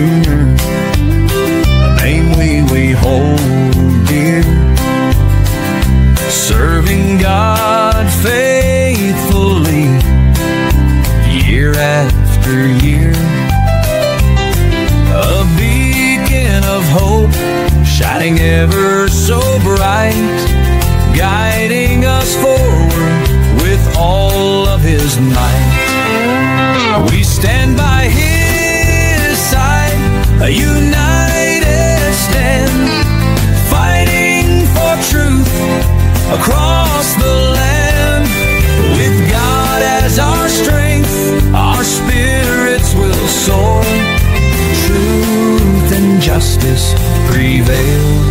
near, a name we hold dear, serving God faithfully year after year, a beacon of hope shining ever so bright, guiding us forward with all of His might. We stand by His side, a united stand, fighting for truth across the land. With God as our strength, our spirits will soar. Truth and justice prevail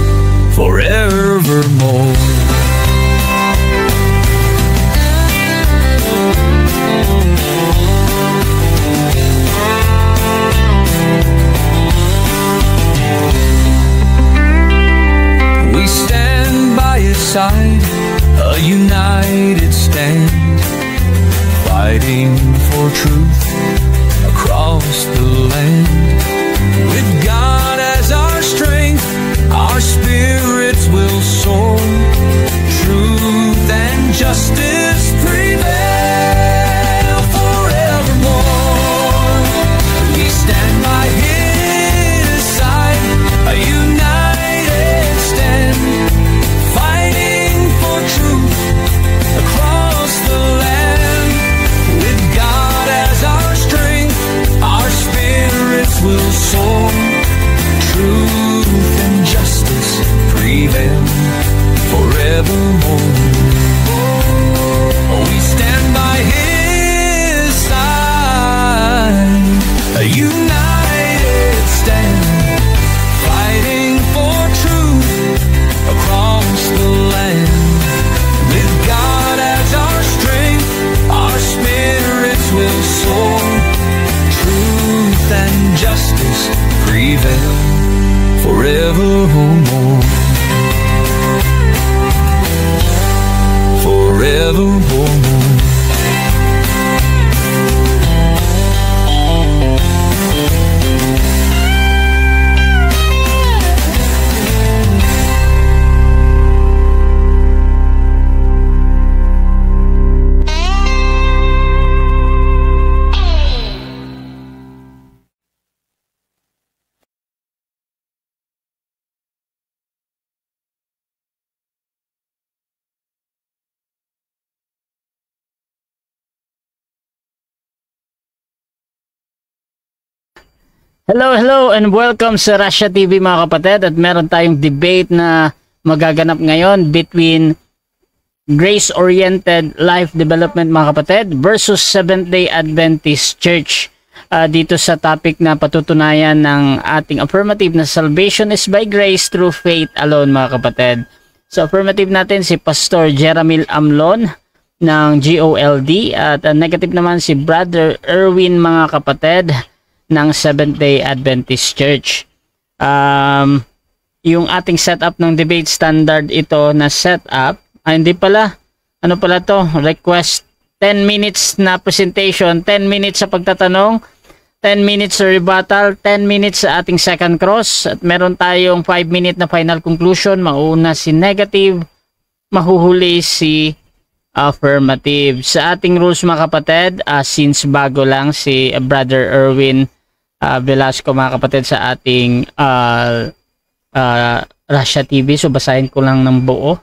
forevermore. We stand by His side, a united stand, fighting for truth across the land. With God as our strength, our spirits will soar. Truth and justice prevail forevermore. We stand by His side, a united stand, fighting for truth across the land. With God as our strength, our spirits will soar. Truth and justice prevail forevermore. We stand by His side, a united stand, fighting for truth across the land. With God as our strength, our spirits will soar. Truth and justice prevail forevermore. Forevermore. Hello and welcome sa Russia TV mga kapatid, at meron tayong debate na magaganap ngayon between Grace-Oriented Life Development mga kapatid versus Seventh-day Adventist Church dito sa topic na patutunayan ng ating affirmative na salvation is by grace through faith alone mga kapatid. So affirmative natin si Pastor Jeramil Amlon ng GOLD, at negative naman si Brother Erwin mga kapatid ng Seventh-day Adventist Church. Yung ating setup ng debate, standard ito na setup. Hindi pala. Ano pala to? Request 10 minutes na presentation, 10 minutes sa pagtatanong, 10 minutes sa rebuttal, 10 minutes sa ating second cross, at meron tayong 5 minute na final conclusion. Mauna si negative, mahuhuli si affirmative. Sa ating rules mga kapatid, since bago lang si Brother Erwin Velasco mga kapatid sa ating Russia TV, so basahin ko lang ng buo.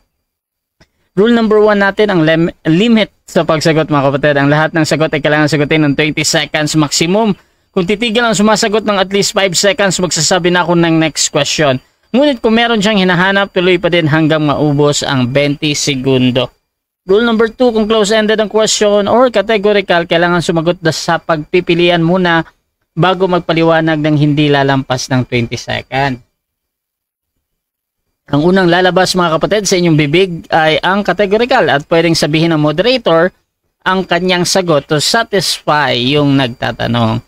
Rule number 1 natin, ang limit sa pagsagot mga kapatid. Ang lahat ng sagot ay kailangan sagutin ng 20 seconds maximum. Kung titigil ang sumasagot ng at least 5 seconds, magsasabi na ako ng next question. Ngunit kung meron siyang hinahanap, tuloy pa din hanggang maubos ang 20 segundo. Rule number 2, kung close-ended ang question or categorical, kailangan sumagot sa pagpipilian muna bago magpaliwanag ng hindi lalampas ng 20 seconds. Ang unang lalabas mga kapatid sa inyong bibig ay ang categorical, at pwedeng sabihin ng moderator ang kanyang sagot to satisfy yung nagtatanong.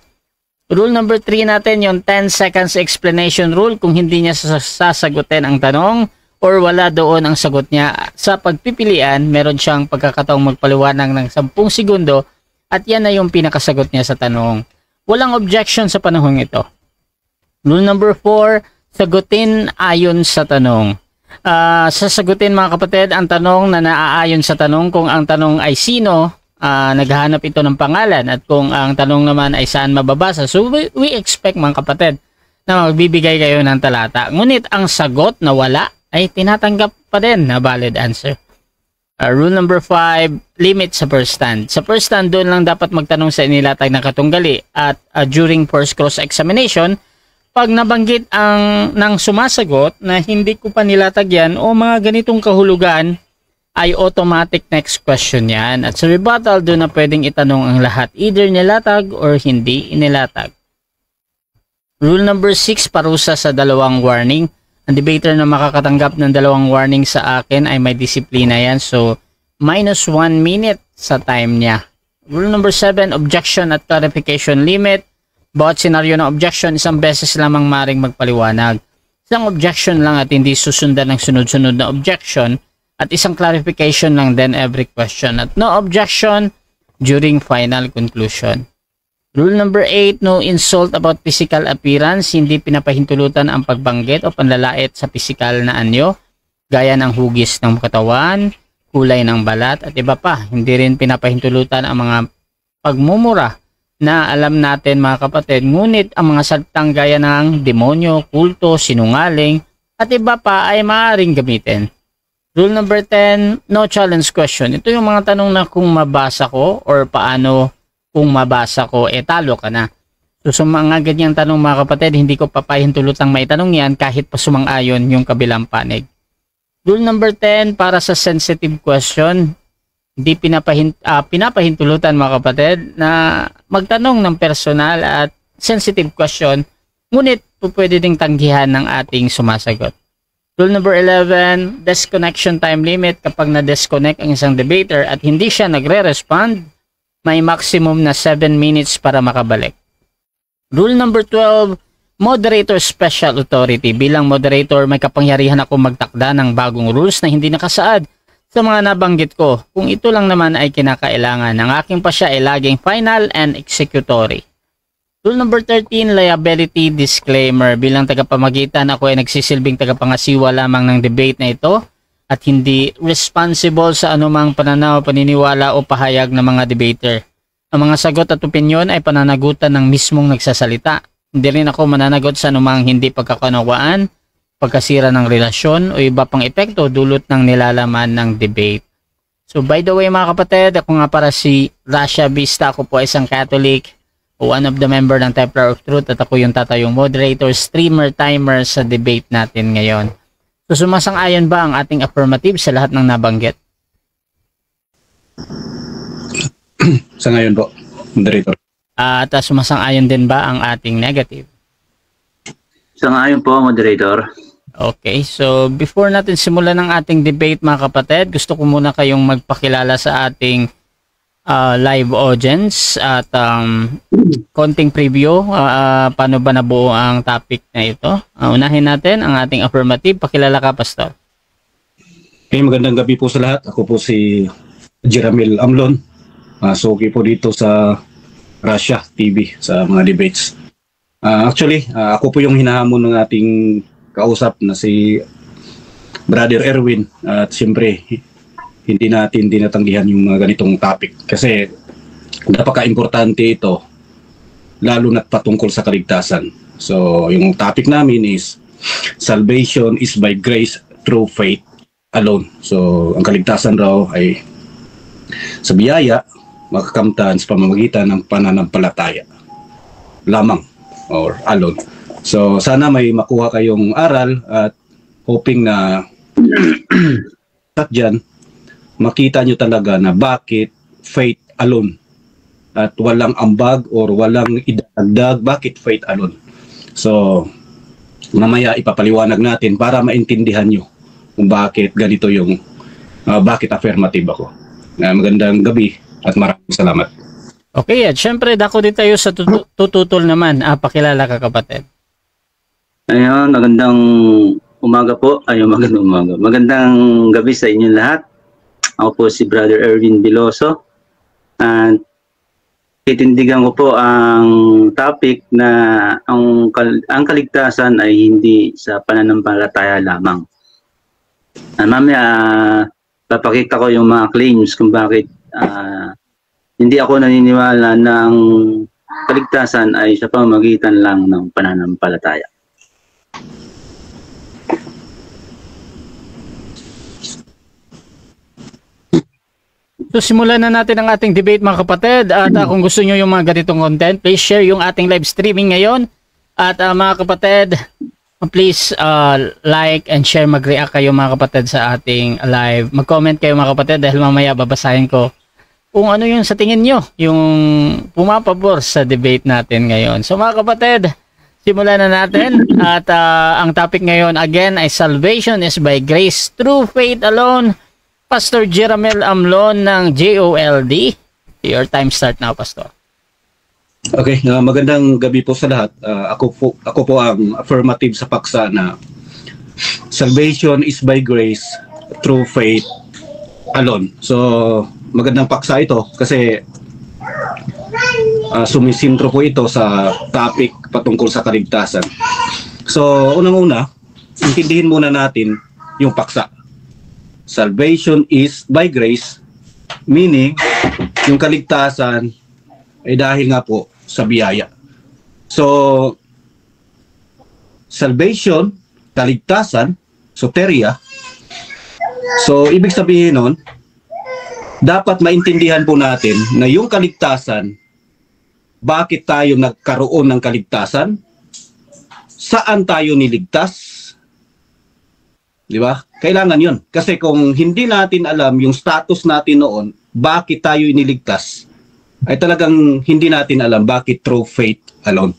Rule number 3 natin, yung 10 seconds explanation rule. Kung hindi niya sasagutin ang tanong or wala doon ang sagot niya sa pagpipilian, meron siyang pagkakataong magpaliwanag ng 10 segundo, at yan na yung pinakasagot niya sa tanong. Walang objection sa panahong ito. Rule number 4, sagutin ayon sa tanong. Sasagutin mga kapatid ang tanong na naaayon sa tanong. Kung ang tanong ay sino, naghahanap ito ng pangalan, at kung ang tanong naman ay saan mababasa. So we expect mga kapatid na magbibigay kayo ng talata. Ngunit ang sagot na wala ay tinatanggap pa din na valid answer. Rule number 5, limit sa first stand. Sa first stand, doon lang dapat magtanong sa inilatag na katunggali, at during first cross-examination, pag nabanggit ng sumasagot na hindi ko pa nilatag yan o mga ganitong kahulugan, ay automatic next question yan. At sa rebuttal, doon na pwedeng itanong ang lahat, either nilatag or hindi inilatag. Rule number 6, parusa sa 2 warning. Ang debater na makakatanggap ng 2 warning sa akin ay may disiplina yan. So, -1 minute sa time niya. Rule number 7, objection at clarification limit. Bawat senaryo ng objection, 1 beses lamang maring magpaliwanag. Isang objection lang at hindi susundan ng sunod-sunod na objection. At isang clarification lang then every question. At no objection during final conclusion. Rule number 8, no insult about physical appearance. Hindi pinapahintulutan ang pagbanggit o panlalait sa physical na anyo, gaya ng hugis ng katawan, kulay ng balat, at iba pa. Hindi rin pinapahintulutan ang mga pagmumura na alam natin mga kapatid. Ngunit ang mga salitang gaya ng demonyo, kulto, sinungaling, at iba pa ay maaaring gamitin. Rule number 10, no challenge question. Ito yung mga tanong na kung mabasa ko or paano kung mabasa ko, talo ka na. So sa mga ganyang tanong mga kapatid, hindi ko papahintulutang maitanong yan kahit pa sumang-ayon yung kabilang panig. Rule number 10, para sa sensitive question, hindi pinapahintulutan mga kapatid na magtanong ng personal at sensitive question, ngunit pwede ding tanggihan ng ating sumasagot. Rule number 11, disconnection time limit. Kapag na-disconnect ang isang debater at hindi siya nagre-respond, may maximum na 7 minutes para makabalik. Rule number 12, moderator special authority. Bilang moderator, may kapangyarihan ako magtakda ng bagong rules na hindi nakasaad sa mga nabanggit ko. Kung ito lang naman ay kinakailangan. Ang aking pasya ay laging final and executory. Rule number 13, liability disclaimer. Bilang tagapamagitan, ako ay nagsisilbing tagapangasiwa lamang ng debate na ito at hindi responsible sa anumang pananaw, paniniwala o pahayag ng mga debater. Ang mga sagot at opinyon ay pananagutan ng mismong nagsasalita. Hindi rin ako mananagot sa anumang hindi pagkakunawaan, pagkasira ng relasyon o iba pang epekto dulot ng nilalaman ng debate. So by the way mga kapatid, ako nga para si Rasha Vista. Ako po ay isang Catholic, one of the member ng Templar of Truth, at ako yung tatayong moderator, streamer, timer sa debate natin ngayon. So sumasang-ayon ba ang ating affirmative sa lahat ng nabanggit? Sa ngayon po, moderator. At sumasang-ayon din ba ang ating negative? Sa ngayon po, moderator. Okay, so before natin simulan ng ating debate mga kapatid, gusto ko muna kayong magpakilala sa ating live audience at konting preview paano ba nabuo ang topic na ito. Unahin natin ang ating affirmative. Pakilala ka, Pastor. Okay, magandang gabi po sa lahat. Ako po si Jeramil Amlon. Suki po dito sa Russia TV sa mga debates. Actually, ako po yung hinahamon ng ating kausap na si Brother Erwin. At siyempre, hindi natin dinatanggihan yung mga ganitong topic kasi napaka-importante ito, lalo na't patungkol sa kaligtasan. So, yung topic namin is salvation is by grace through faith alone. So, ang kaligtasan raw ay sa biyaya, makakamtan sa pamamagitan ng pananampalataya lamang or alone. So, sana may makuha kayong aral at hoping na at dyan, makita nyo talaga na bakit faith alone at walang ambag or walang idagdag, bakit faith alone. So, mamaya ipapaliwanag natin para maintindihan nyo kung bakit ganito yung, bakit affirmative ako. Magandang gabi at maraming salamat. Okay, at syempre dako din tayo sa tututol naman. Pakilala ka, kapatid. Ayun, magandang umaga po. Magandang umaga. Magandang gabi sa inyong lahat. Ako po si Brother Erwin Biloso. And titindigan ko po ang topic na ang kaligtasan ay hindi sa pananampalataya lamang. Mamaya papakita ko yung mga claims kung bakit hindi ako naniniwala ng kaligtasan ay sa pamamagitan lang ng pananampalataya. So simulan na natin ang ating debate mga kapatid, at kung gusto nyo yung mga ganitong content, please share yung ating live streaming ngayon, at mga kapatid, please like and share, mag-react kayo mga kapatid sa ating live, mag-comment kayo mga kapatid dahil mamaya babasahin ko kung ano yung sa tingin nyo yung pumapabor sa debate natin ngayon. So mga kapatid, simulan na natin, at ang topic ngayon again ay salvation is by grace through faith alone. Pastor Jeramel Amlon ng JOLD. Your time start now, Pastor. Okay, magandang gabi po sa lahat. Ako po ang affirmative sa paksa na salvation is by grace through faith alone. So, magandang paksa ito kasi sumisintro po ito sa topic patungkol sa kaligtasan. So, unang-una, intindihin muna natin yung paksa. Salvation is by grace, meaning yung kaligtasan ay dahil nga po sa biyaya. So, salvation, kaligtasan, soteria. So, ibig sabihin nun, dapat maintindihan po natin na yung kaligtasan, bakit tayo nagkaroon ng kaligtasan, saan tayo niligtas, di ba? Kailangan yun. Kasi kung hindi natin alam yung status natin noon, bakit tayo iniligtas, ay talagang hindi natin alam bakit through faith alone.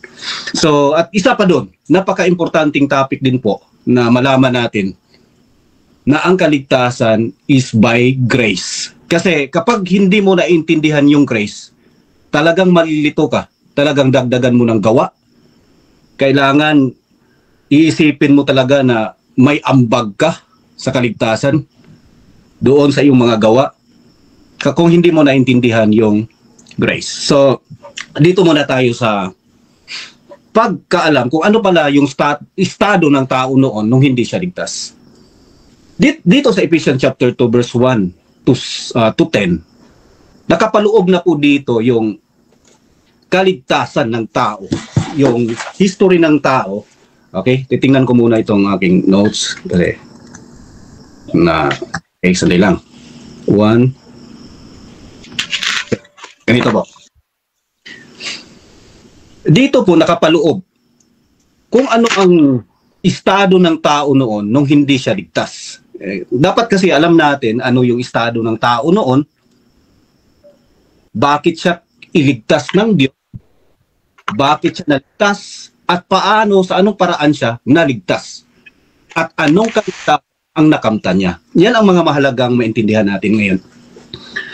So, at isa pa doon, napaka-importanting topic din po na malaman natin na ang kaligtasan is by grace. Kasi kapag hindi mo naintindihan yung grace, talagang malilito ka. Talagang dagdagan mo ng gawa. Kailangan iisipin mo talaga na may ambag ka sa kaligtasan doon sa iyong mga gawa kung hindi mo naintindihan yung grace. So, dito muna tayo sa pagkaalam kung ano pala yung estado ng tao noon nung hindi siya ligtas. Dito sa Ephesians chapter 2 verse 1 to 10, nakapaloob na po dito yung kaligtasan ng tao, yung history ng tao. Okay, titingnan ko muna itong aking notes kasi sandali lang. Ganito po. Dito po nakapaloob kung ano ang estado ng tao noon nung hindi siya ligtas. Dapat kasi alam natin ano yung estado ng tao noon, bakit siya iligtas ng Diyos, bakit siya naligtas, at paano, sa anong paraan siya naligtas, at anong kaligtasan ang nakamtan niya. Yan ang mga mahalagang maintindihan natin ngayon.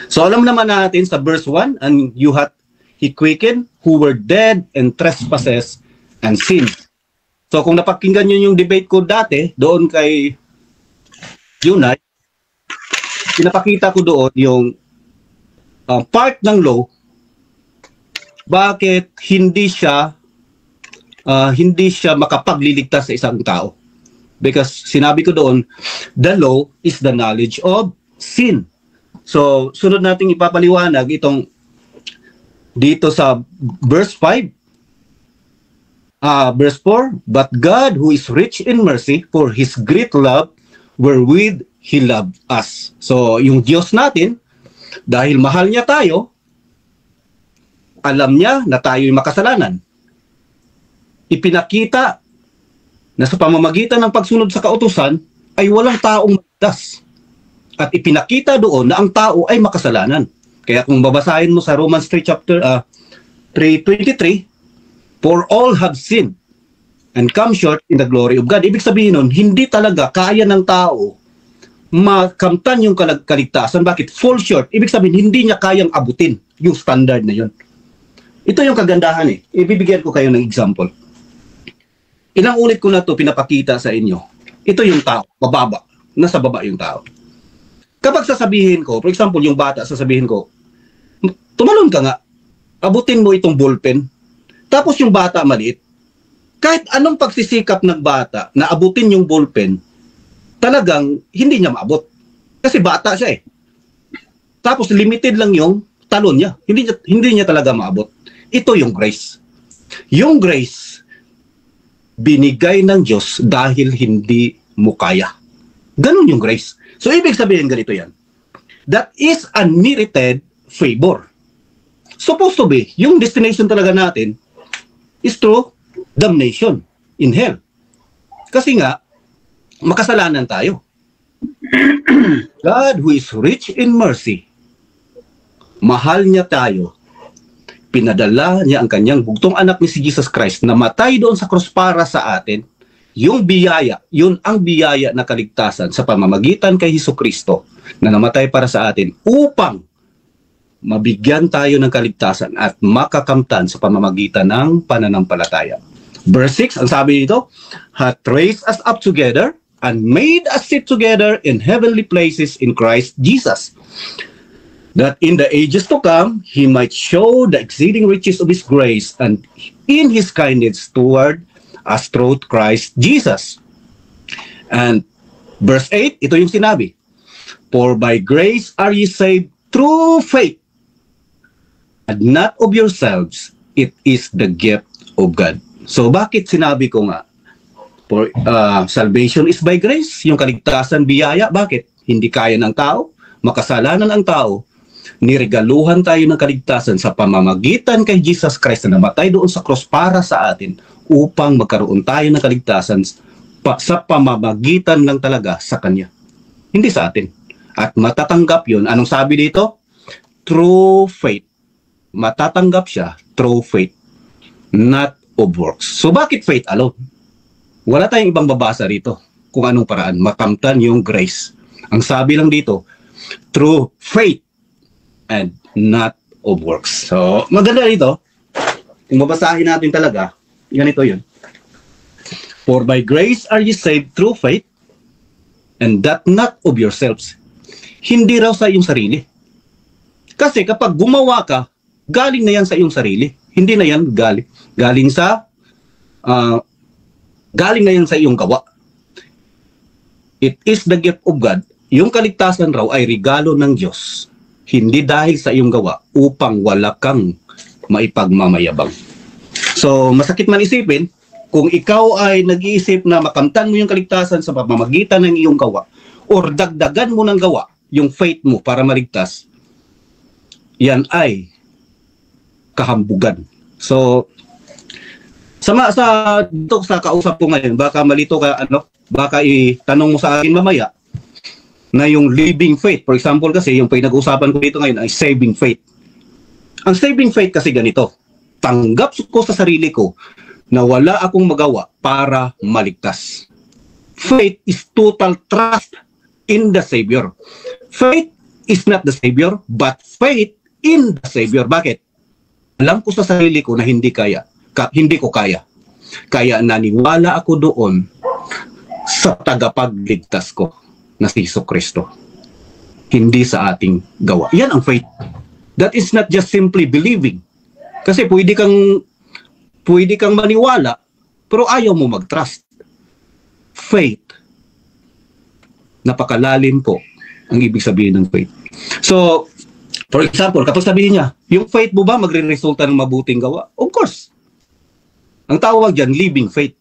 So alam naman natin sa verse 1, and you hath he quickened who were dead in trespasses and sins. So kung napakinggan nyo yung debate ko dati doon kay Junay, pinapakita ko doon yung part ng law, bakit hindi siya makapagliligtas sa isang tao. Because sinabi ko doon, the law is the knowledge of sin. So, sunod nating ipapaliwanag itong dito sa verse 5, verse 4, but God who is rich in mercy for His great love wherewith He loved us. So, yung Diyos natin, dahil mahal niya tayo, alam niya na tayo'y makasalanan. Ipinakita na sa pamamagitan ng pagsunod sa kautusan ay walang taong maligtas. At ipinakita doon na ang tao ay makasalanan. Kaya kung babasahin mo sa Romans 3 chapter 3:23, for all have sinned and come short in the glory of God. Ibig sabihin nun, hindi talaga kaya ng tao makamtan yung kaligtasan. Bakit? Fall short. Ibig sabihin, hindi niya kayang abutin yung standard na yun. Ito yung kagandahan eh. Ibibigyan ko kayo ng example. Ilang ulit ko na to pinapakita sa inyo. Ito yung tao, bababa. Nasa baba yung tao. Kapag sasabihin ko, for example, yung bata, sasabihin ko, tumalon ka nga. abutin mo itong ballpen, tapos yung bata maliit, kahit anong pagsisikap ng bata na abutin yung ballpen, talagang hindi niya maabot. Kasi bata siya eh. Tapos limited lang yung talon niya. Hindi niya talaga maabot. Ito yung grace. Yung grace, binigay ng Diyos dahil hindi mo kaya. Ganun yung grace. So ibig sabihin ganito yan. That is unmerited favor. Supposed to be, yung destination talaga natin is through damnation in hell. Kasi nga, makasalanan tayo. God who is rich in mercy, mahal niya tayo. Pinadala niya ang kanyang bugtong anak ni si Jesus Christ na matay doon sa krus para sa atin. Yung biyaya, yun ang biyaya na kaligtasan sa pamamagitan kay Hesukristo na namatay para sa atin upang mabigyan tayo ng kaligtasan at makakamtan sa pamamagitan ng pananampalataya. Verse 6, ang sabi dito, hath raised us up together and made us sit together in heavenly places in Christ Jesus, that in the ages to come, He might show the exceeding riches of His grace and in His kindness toward us through Christ Jesus. And verse 8, ito yung sinabi, for by grace are ye saved through faith, and not of yourselves, it is the gift of God. So bakit sinabi ko nga, for salvation is by grace, yung kaligtasan biyaya, bakit? Hindi kaya ng tao, makasalanan ang tao, niregaluhan tayo ng kaligtasan sa pamamagitan kay Jesus Christ na namatay doon sa cross para sa atin upang magkaroon tayo ng kaligtasan sa pamamagitan lang talaga sa Kanya. Hindi sa atin. At matatanggap yun. Anong sabi dito? Through faith. Matatanggap siya through faith, not of works. So bakit faith alone? Wala tayong ibang babasa rito kung anong paraan makamtan yung grace. Ang sabi lang dito, through faith and not of works. So maganda dito, kung mabasahin natin talaga, ganito yun. For by grace are ye saved through faith, and that not of yourselves. Hindi raw sa iyong sarili. Kasi kapag gumawa ka, galing na yan sa iyong sarili. Hindi na yan galing na yan sa iyong gawa. It is the gift of God. Yung kaligtasan raw ay regalo ng Diyos. Hindi dahil sa iyong gawa upang wala kang maipagmamayabang. So, masakit man isipin, kung ikaw ay nag-iisip na makamtan mo yung kaligtasan sa pamamagitan ng iyong gawa or dagdagan mo ng gawa yung faith mo para maligtas, yan ay kahambugan. So, dito sa kausap ko ngayon, baka malito ka, baka itanong mo sa akin mamaya na yung living faith. For example kasi, yung pinag-usapan ko dito ngayon ay saving faith. Ang saving faith kasi ganito, tanggap ko sa sarili ko na wala akong magawa para maligtas. Faith is total trust in the Savior. Faith is not the Savior, but faith in the Savior. Bakit? Alam ko sa sarili ko na hindi ko kaya. Kaya naniwala ako doon sa tagapagligtas ko na si Hesukristo. Hindi sa ating gawa. Yan ang faith. That is not just simply believing. Kasi pwede kang maniwala, pero ayaw mo mag-trust. Faith. Napakalalim po ang ibig sabihin ng faith. So, for example, kapag sabihin niya, yung faith mo ba magre-resulta ng mabuting gawa? Of course. Ang tawag dyan, living faith.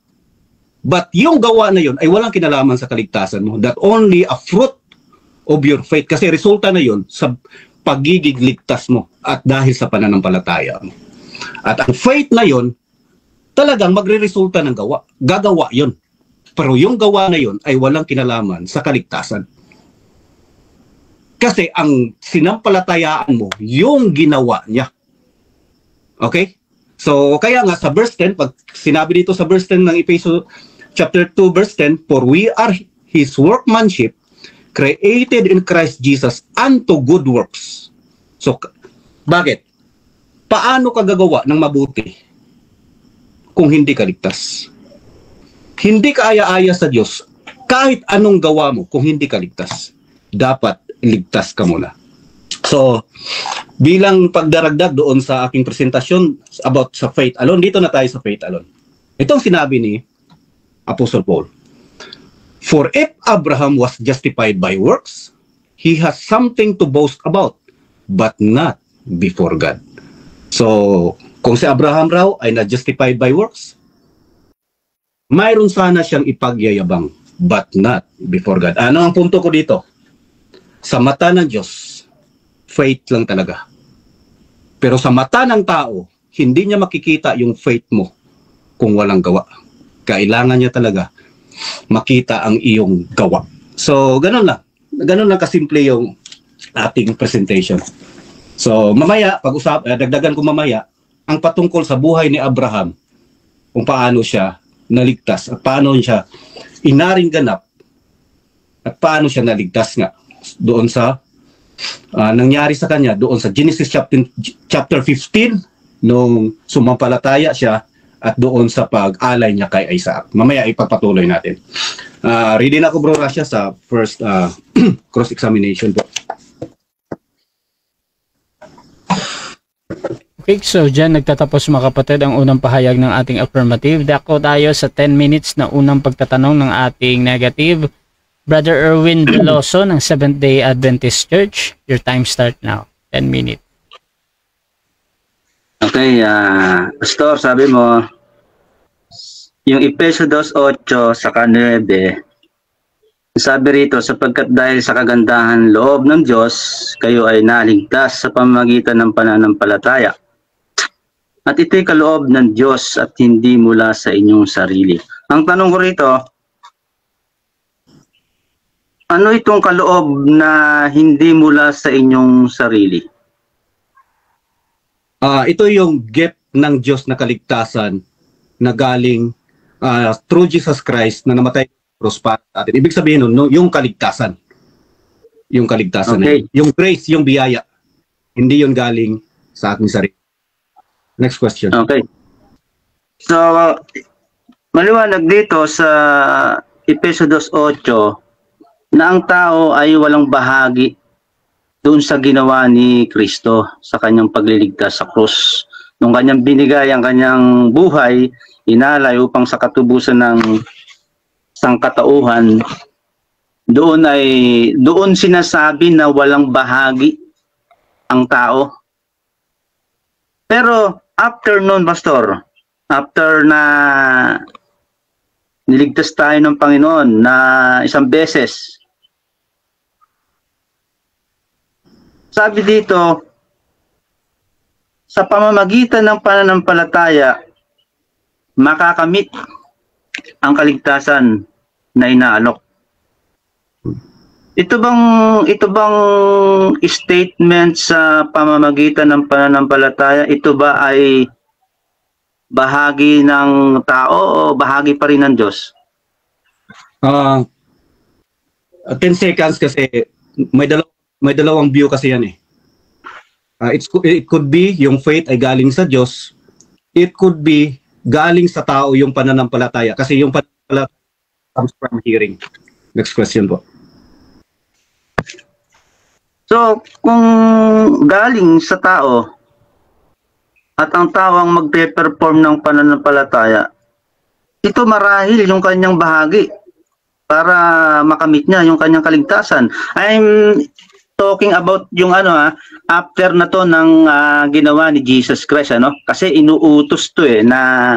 But yung gawa na yun ay walang kinalaman sa kaligtasan mo. That only a fruit of your faith. Kasi resulta na yun sa pagiging ligtas mo at dahil sa pananampalataya mo. At ang faith na yun, talagang magre-resulta ng gawa. Gagawa yun. Pero yung gawa na yun ay walang kinalaman sa kaligtasan. Kasi ang sinampalatayaan mo, yung ginawa niya. Okay? So, kaya nga sa verse 10, pag sinabi dito sa verse 10 ng Ephesians chapter 2 verse 10, for we are His workmanship, created in Christ Jesus unto good works. So, bakit? Paano ka gagawa ng mabuti kung hindi ka ligtas? Hindi ka aya-aya sa Diyos kahit anong gawa mo kung hindi ka ligtas. Dapat ligtas ka muna. So, bilang pagdaragdag doon sa aking presentasyon about sa faith alone, dito na tayo sa faith alone. Itong sinabi ni Apostle Paul. For if Abraham was justified by works, he has something to boast about, but not before God. So, kung si Abraham raw ay na-justified by works, mayroon sana siyang ipagyayabang, but not before God. Ano ang punto ko dito? Sa mata ng Diyos, faith lang talaga. Pero sa mata ng tao, hindi niya makikita yung faith mo kung walang gawa. Kailangan niya talaga makita ang iyong gawa. So, ganun lang. Ganun lang kasimple yung ating presentation. So, mamaya, dagdagan ko mamaya, ang patungkol sa buhay ni Abraham, kung paano siya naligtas, at paano siya inaring ganap, at paano siya naligtas nga doon sa nangyari sa kanya, doon sa Genesis chapter 15, nung sumampalataya siya, at doon sa pag-alay niya kay Isaac. Mamaya ipagpatuloy natin. Ready na ako, Bro Rasha, sa first cross-examination po. Okay, so dyan nagtatapos mga kapatid ang unang pahayag ng ating affirmative. Dako tayo sa 10 minutes na unang pagtatanong ng ating negative. Brother Erwin Veloso ng Seventh-day Adventist Church. Your time start now. 10 minutes. Okay, Pastor, sabi mo, yung Efeso 2:8 sa 9, sabi rito, sapagkat dahil sa kagandahan loob ng Diyos, kayo ay naligtas sa pamamagitan ng pananampalataya. At ito'y kaloob ng Diyos at hindi mula sa inyong sarili. Ang tanong ko rito, ano itong kaloob na hindi mula sa inyong sarili? Ito yung gift ng Diyos na kaligtasan na galing through Jesus Christ na namatay sa cross para sa atin. Ibig sabihin nun, no, yung kaligtasan. Yung kaligtasan. Okay. Yung grace, yung biyaya. Hindi yung galing sa ating sarili. Next question. Okay. So, maliwanag dito sa Efeso 2:8 na ang tao ay walang bahagi doon sa ginawa ni Kristo sa kanyang pagliligtas sa krus. Nung kanyang binigay ang kanyang buhay, inalay upang sa katubusan ng sangkatauhan, doon sinasabi na walang bahagi ang tao. Pero after noon, Pastor, after na niligtas tayo ng Panginoon na isang beses, sabi dito, sa pamamagitan ng pananampalataya, makakamit ang kaligtasan na inaalok. Ito bang statement sa pamamagitan ng pananampalataya, ito ba ay bahagi ng tao o bahagi pa rin ng Diyos? 10 seconds kasi may dalawang view kasi yan eh. It could be yung faith ay galing sa Diyos. It could be galing sa tao yung pananampalataya. Kasi yung pananampalataya comes from hearing. Next question po. So, kung galing sa tao at ang tao ang magpe-perform ng pananampalataya, ito marahil yung kanyang bahagi para makamit niya yung kanyang kaligtasan. I'm talking about yung after na to ng ginawa ni Jesus Christ, kasi inuutos to na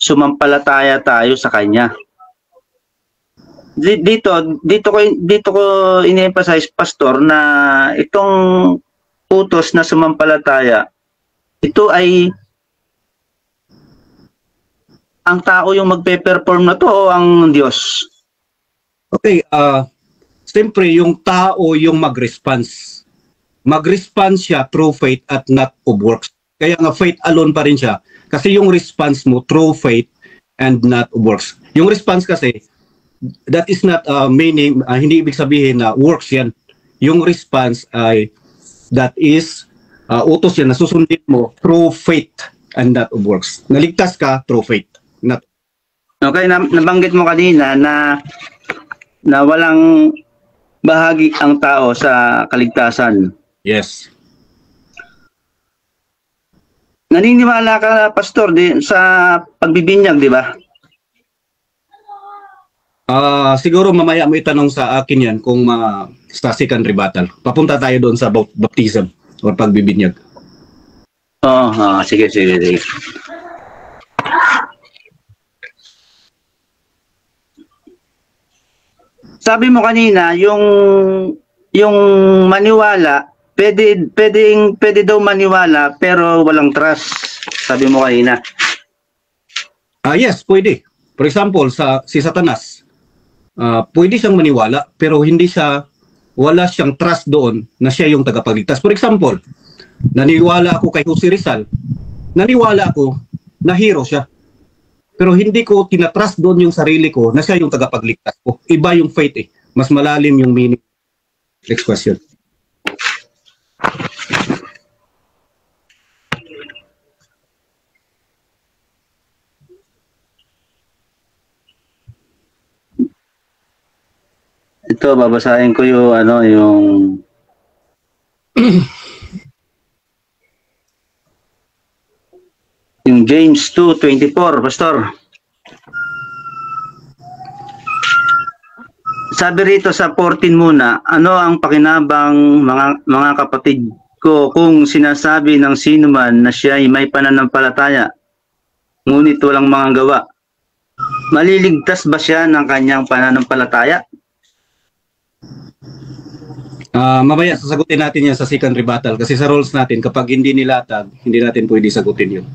sumampalataya tayo sa kanya. Dito ko ini-emphasize, Pastor, na itong utos na sumampalataya, ito ay ang tao yung magpe-perform na to o ang Diyos? Okay, siyempre, yung tao yung mag-response. Mag-response siya through faith at not of works. Kaya nga faith alone pa rin siya. Kasi yung response mo through faith and not of works. Yung response kasi, that is not meaning, hindi ibig sabihin na works yan. Yung response ay, that is, utos yan na susundin mo through faith and not of works. Naligtas ka through faith. Not. Okay, nabanggit mo kanina na walang bahagi ang tao sa kaligtasan. Yes. Naniniwala ka, Pastor, sa pagbibinyag, di ba? Siguro mamaya mo itanong sa akin yan kung sa second rebuttal. Papunta tayo doon sa baptism o pagbibinyag. Sige. Sabi mo kanina, yung maniwala, pwede daw maniwala pero walang trust. Sabi mo kanina. Yes, pwede. For example, si Satanas, pwede siyang maniwala pero wala siyang trust doon na siya yung tagapagligtas. For example, naniwala ako kay Jose Rizal. Naniwala ako na hero siya. Pero hindi ko tinatrust doon yung sarili ko na siya yung tagapagligtas ko. Iba yung faith eh. Mas malalim yung meaning. Next question. Ito, babasahin ko yung yung James 2:24, Pastor. Sabi rito sa 14 muna, ano ang pakinabang mga kapatid ko kung sinasabi ng sino man na siya ay may pananampalataya, ngunit walang mga gawa? Maliligtas ba siya ng kanyang pananampalataya? Mamaya sasagutin natin yan sa second rebuttal kasi sa rules natin, kapag hindi nilatag, hindi natin pwede sagutin yun.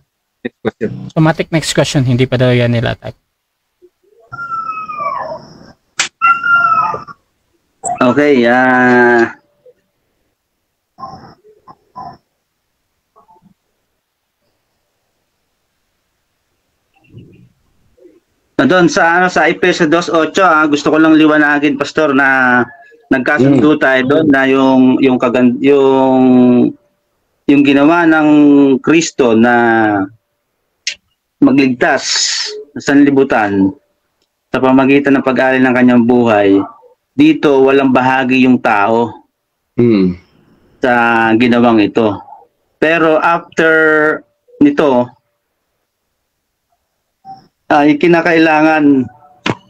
Next question. Automatic next question, hindi pa daw yan nilatag. Okay, doon sa Efeso 2:8, gusto ko lang liwanagin, Pastor, na nagkasundo tayo doon na yung ginawa ng Kristo na magligtas sa sanlibutan sa pamamagitan ng pag-alay ng kanyang buhay. Dito walang bahagi yung tao sa ginawang ito. Pero after nito, ay kinakailangan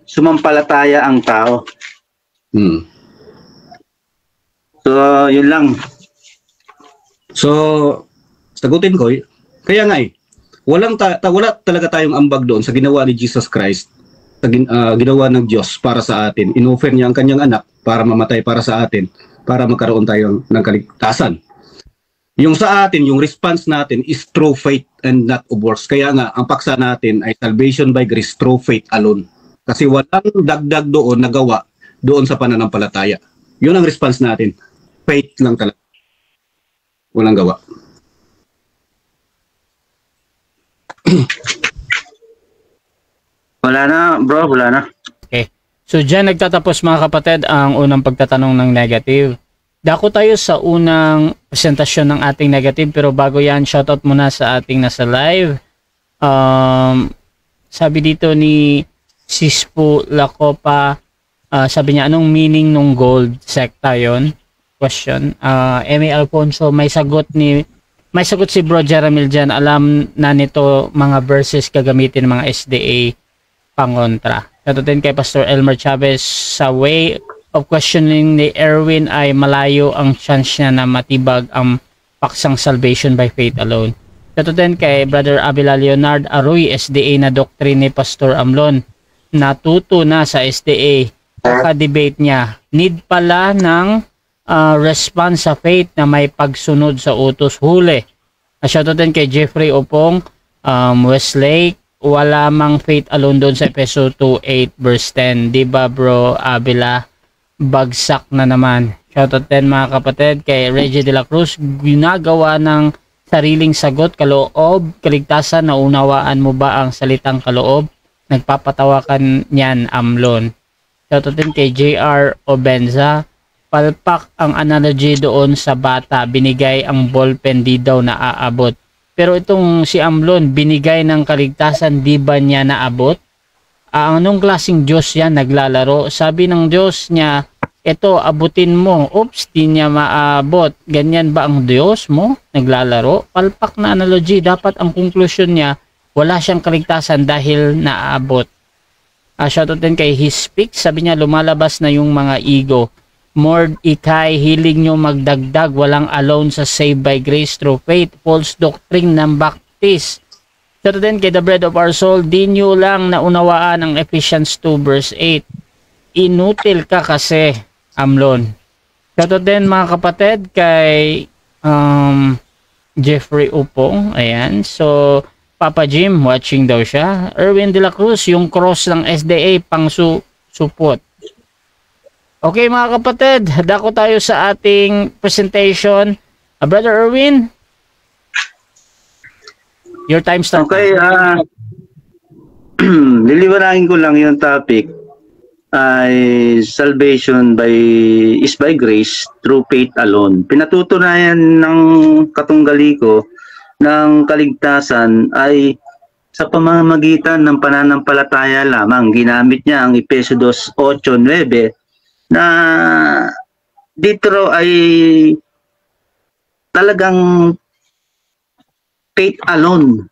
sumampalataya ang tao. So, yun lang. So, sagutin ko, kaya nga wala talaga tayong ambag doon sa ginawa ni Jesus Christ, sa ginawa ng Diyos para sa atin. Inoffer niya ang kanyang anak para mamatay para sa atin, para magkaroon tayo ng kaligtasan. Yung sa atin, yung response natin is through faith and not of works. Kaya nga, ang paksa natin ay salvation by grace through faith alone. Kasi walang dagdag doon na gawa doon sa pananampalataya. Yun ang response natin. Faith lang talaga. Walang gawa. Wala na, bro. Wala na. Okay. So, dyan nagtatapos mga kapatid ang unang pagtatanong ng negative. Dako tayo sa unang presentasyon ng ating negative, pero bago yan, shoutout muna sa ating nasa live. Sabi dito ni Sispo Lacopa, sabi niya, anong meaning ng gold sekta yon? Question. M.A. Alfonso, may sagot si Bro Jeramil dyan. Alam na nito mga verses gagamitin ng mga SDA pangontra. Katutin kay Pastor Elmer Chavez, sa way of questioning ni Erwin ay malayo ang chance niya na matibag ang paksang salvation by faith alone. Katutin kay Brother Abila Leonard Aroy, SDA na doctrine ni Pastor Amlon, natuto na sa SDA. Ka-debate niya, need pala ng response sa faith na may pagsunod sa utos huli. Shoutout kay Jeffrey Opong, Westlake, wala mang faith alone doon sa Efeso 2:8 verse 10. Diba bro Abila? Bagsak na naman. Shoutout din mga kapatid kay Reggie de la Cruz, ginagawa ng sariling sagot, kaloob, kaligtasan, naunawaan mo ba ang salitang kaloob? Nagpapatawakan niyan Amlon. Shoutout din kay JR Obenza, palpak ang analogy doon sa bata, binigay ang ballpen, di daw naaabot. Pero itong si Amlon, binigay ng kaligtasan, di ba niya naabot? Anong klaseng Diyos yan naglalaro? Sabi ng Diyos niya, ito abutin mo, oops, di niya maabot. Ganyan ba ang Diyos mo? Naglalaro? Palpak na analogy. Dapat ang konklusyon niya, wala siyang kaligtasan dahil naaabot. Shoutout din kay He Speaks. Sabi niya, lumalabas na yung mga ego. Mord ikay, hiling nyo magdagdag. Walang alone sa save by grace through faith. False doctrine ng Baptist. Shoutout din kay The Bread of Our Soul. Di nyo lang naunawaan ang Ephesians 2 verse 8. Inutil ka kasi, Amlon. Shoutout din mga kapatid kay Jeffrey Upong. Ayan. So, Papa Jim, watching daw siya. Erwin de la Cruz, yung cross ng SDA pang supot. Okay mga kapatid, dako tayo sa ating presentation. Brother Erwin, your time starts. Okay, liliwanagin ko lang yung topic ay salvation is by grace through faith alone. Pinatutunayan ng katunggali ko ng kaligtasan ay sa pamamagitan ng pananampalataya lamang. Ginamit niya ang Efeso 2:8-9 na dito ay talagang faith alone.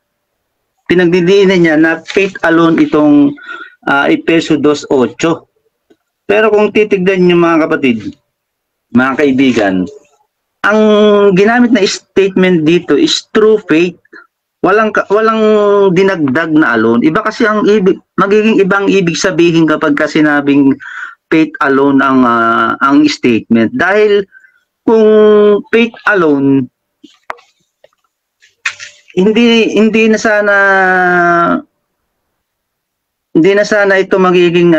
Pinagdidiinan niya na faith alone itong Efeso 2:8. Pero kung titignan niyo mga kapatid, mga kaibigan, ang ginamit na statement dito is true faith. Walang dinagdag na alone. Iba kasi magiging ibang ibig sabihin kapag sinabing faith alone ang statement. Dahil kung faith alone, hindi na sana ito magiging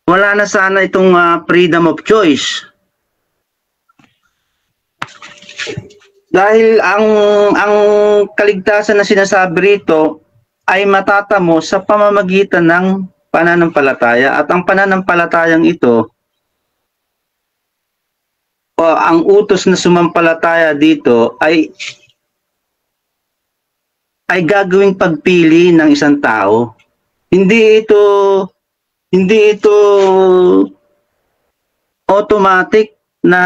wala na sana itong freedom of choice. Dahil ang kaligtasan na sinasabi rito ay matatamo sa pamamagitan ng pananampalataya, at ang pananampalatayang ito o ang utos na sumampalataya dito ay gagawing pagpili ng isang tao. Hindi ito automatic na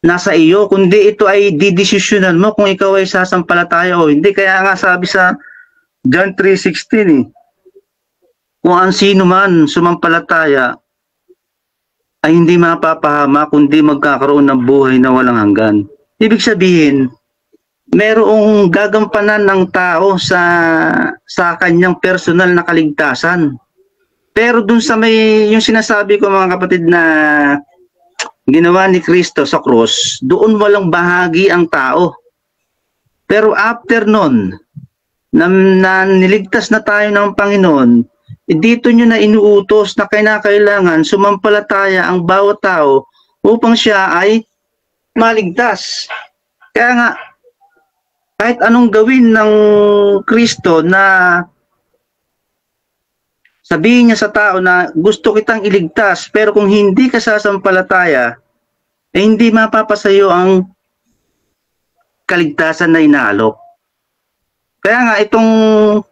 nasa iyo, kundi ito ay didesisyonan mo kung ikaw ay sasampalataya o hindi. Kaya nga sabi sa John 3:16 kung ang sino man sumampalataya ay hindi mapapahama kundi magkakaroon ng buhay na walang hanggan. Ibig sabihin, merong gagampanan ng tao sa kanyang personal na kaligtasan. Pero dun sa yung sinasabi ko mga kapatid na ginawa ni Kristo sa cross, doon walang bahagi ang tao. Pero after nun, na niligtas na tayo ng Panginoon, dito nyo na inuutos na kailangan sumampalataya ang bawat tao upang siya ay maligtas. Kaya nga, kahit anong gawin ng Kristo na sabihin niya sa tao na gusto kitang iligtas, pero kung hindi ka sasampalataya, hindi mapapasayo ang kaligtasan na inaalok. Kaya nga itong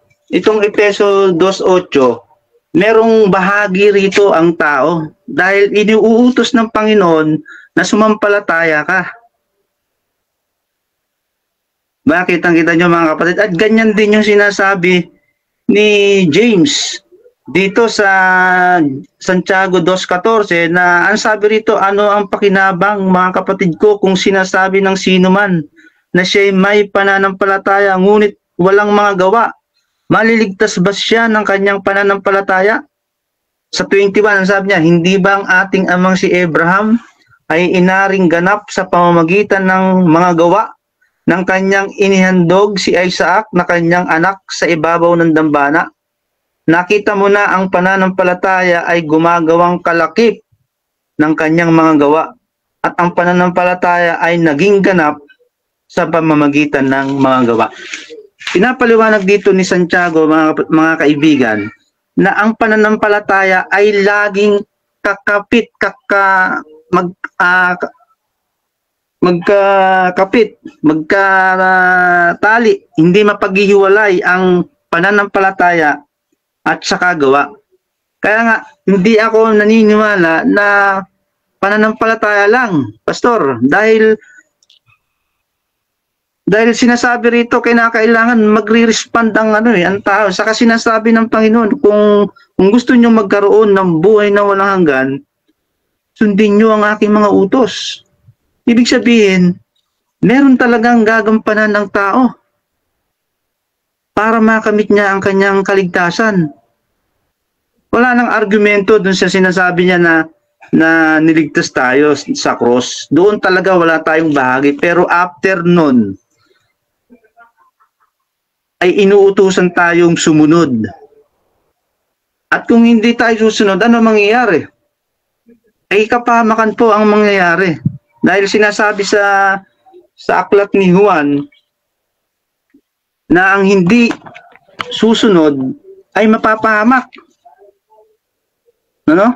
Efeso 2:8, merong bahagi rito ang tao dahil iniuutos ng Panginoon na sumampalataya ka. Bakit ang kita nyo mga kapatid? At ganyan din yung sinasabi ni James dito sa Santiago 2:14 na ang sabi rito, ano ang pakinabang mga kapatid ko kung sinasabi ng sino man na siya'y may pananampalataya ngunit walang mga gawa? Maliligtas ba siya ng kanyang pananampalataya? Sa 21 ang sabi niya, hindi ba ang ating amang si Abraham ay inaring ganap sa pamamagitan ng mga gawa ng kanyang inihandog si Isaac na kanyang anak sa ibabaw ng dambana? Nakita mo na ang pananampalataya ay gumagawang kalakip ng kanyang mga gawa, at ang pananampalataya ay naging ganap sa pamamagitan ng mga gawa. Pinapaliwanag dito ni Santiago mga kaibigan na ang pananampalataya ay laging magkatali, hindi mapaghihiwalay ang pananampalataya at saka gawa. Kaya nga, hindi ako naniniwala na pananampalataya lang, Pastor. Dahil sinasabi rito, kinakailangan magre-respond ang tao. Saka sinasabi ng Panginoon, kung gusto nyo magkaroon ng buhay na walang hanggan, sundin nyo ang aking mga utos. Ibig sabihin, meron talagang gagampanan ng tao para makamit niya ang kanyang kaligtasan. Wala nang argumento dun sa sinasabi niya na niligtas tayo sa cross. Doon talaga wala tayong bahagi. Pero after nun, ay inuutusan tayong sumunod. At kung hindi tayo susunod, ano mangyayari? Ay kapahamakan po ang mangyayari. Dahil sinasabi sa aklat ni Juan na ang hindi susunod ay mapapahamak. Ano?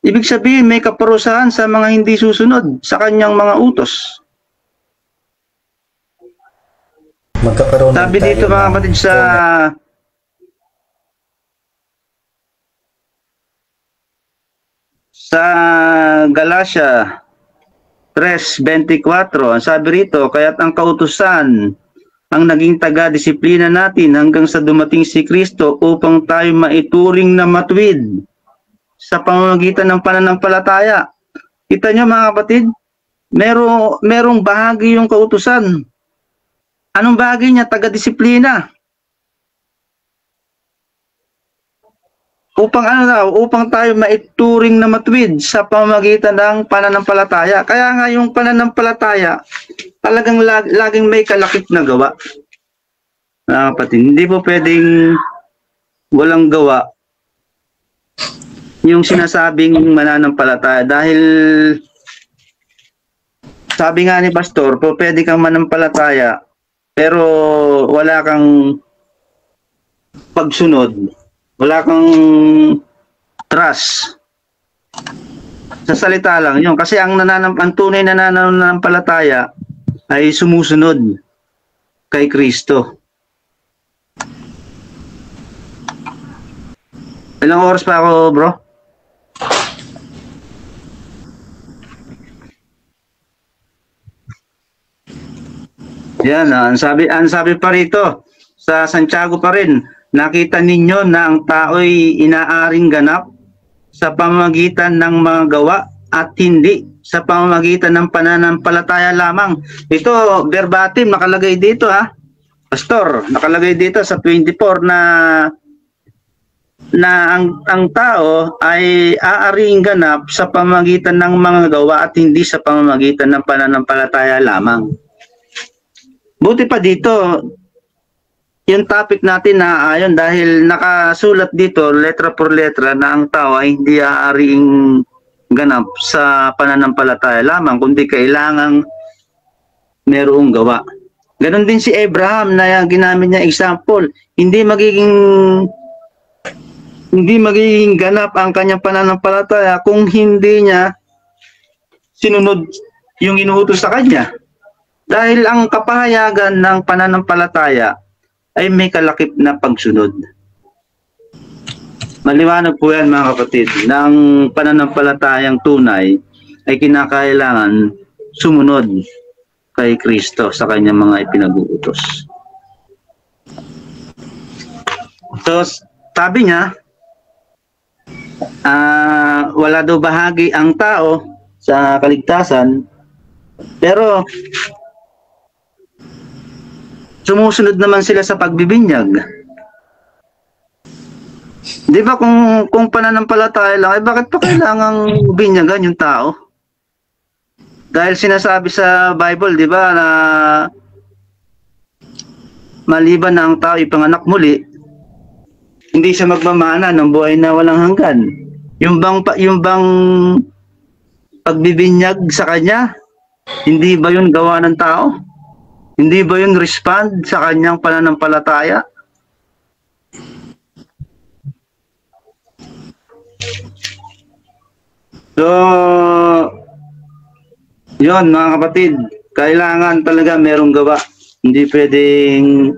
Ibig sabihin may kaparusahan sa mga hindi susunod sa kanyang mga utos. Magkakaroon Sabi dito mga kapatid sa Galatia 3:24, ang sabi rito, kaya't ang kautusan ang naging taga-disiplina natin hanggang sa dumating si Kristo upang tayo maituring na matuwid sa pamamagitan ng pananampalataya. Kita nyo mga kapatid, merong bahagi yung kautusan. Anong bahagi niya? Taga-disiplina. Upang tayo maituring na matuwid sa pamamagitan ng pananampalataya. Kaya nga yung pananampalataya, talagang laging may kalakip na gawa. Kapatid, hindi po pwedeng walang gawa yung sinasabing mananampalataya. Dahil sabi nga ni Pastor, po pwede kang manampalataya pero wala kang pagsunod, wala kang trust. Sa salita lang yun. Kasi ang tunay na nananampalataya ay sumusunod kay Kristo. Ilang oras pa ako, bro? Yan, ang sabi pa rito sa Santiago pa rin, nakita ninyo na ang tao'y inaaring ganap sa pamamagitan ng mga gawa at hindi sa pamamagitan ng pananampalataya lamang. Ito, verbatim, nakalagay dito Pastor, nakalagay dito sa 24 na ang tao ay aaring ganap sa pamamagitan ng mga gawa at hindi sa pamamagitan ng pananampalataya lamang. Buti pa dito, yung topic natin na ayon dahil nakasulat dito letra por letra na ang tao ay hindi aaaring ganap sa pananampalataya lamang kundi kailangang merong gawa. Ganon din si Abraham na ginamit niya example. Hindi magiging ganap ang kanyang pananampalataya kung hindi niya sinunod yung inuutos sa kanya. Dahil ang kapahayagan ng pananampalataya ay may kalakip na pagsunod. Maliwanag po yan mga kapatid, na ang pananampalatayang tunay ay kinakailangan sumunod kay Kristo sa kanyang mga ipinag-uutos. So, sabi niya, wala daw bahagi ang tao sa kaligtasan, pero sumusunod naman sila sa pagbibinyag. Di ba kung pananampalataya lang, bakit pa kailangang binyagan yung tao? Dahil sinasabi sa Bible, di ba, na maliban na ang tao ipanganak muli, hindi siya magmamana ng buhay na walang hanggan. Yung bang pagbibinyag sa kanya, hindi ba yun gawa ng tao? Hindi ba yun respond sa kanyang pananampalataya? So, yun mga kapatid, kailangan talaga merong gawa. Hindi pwedeng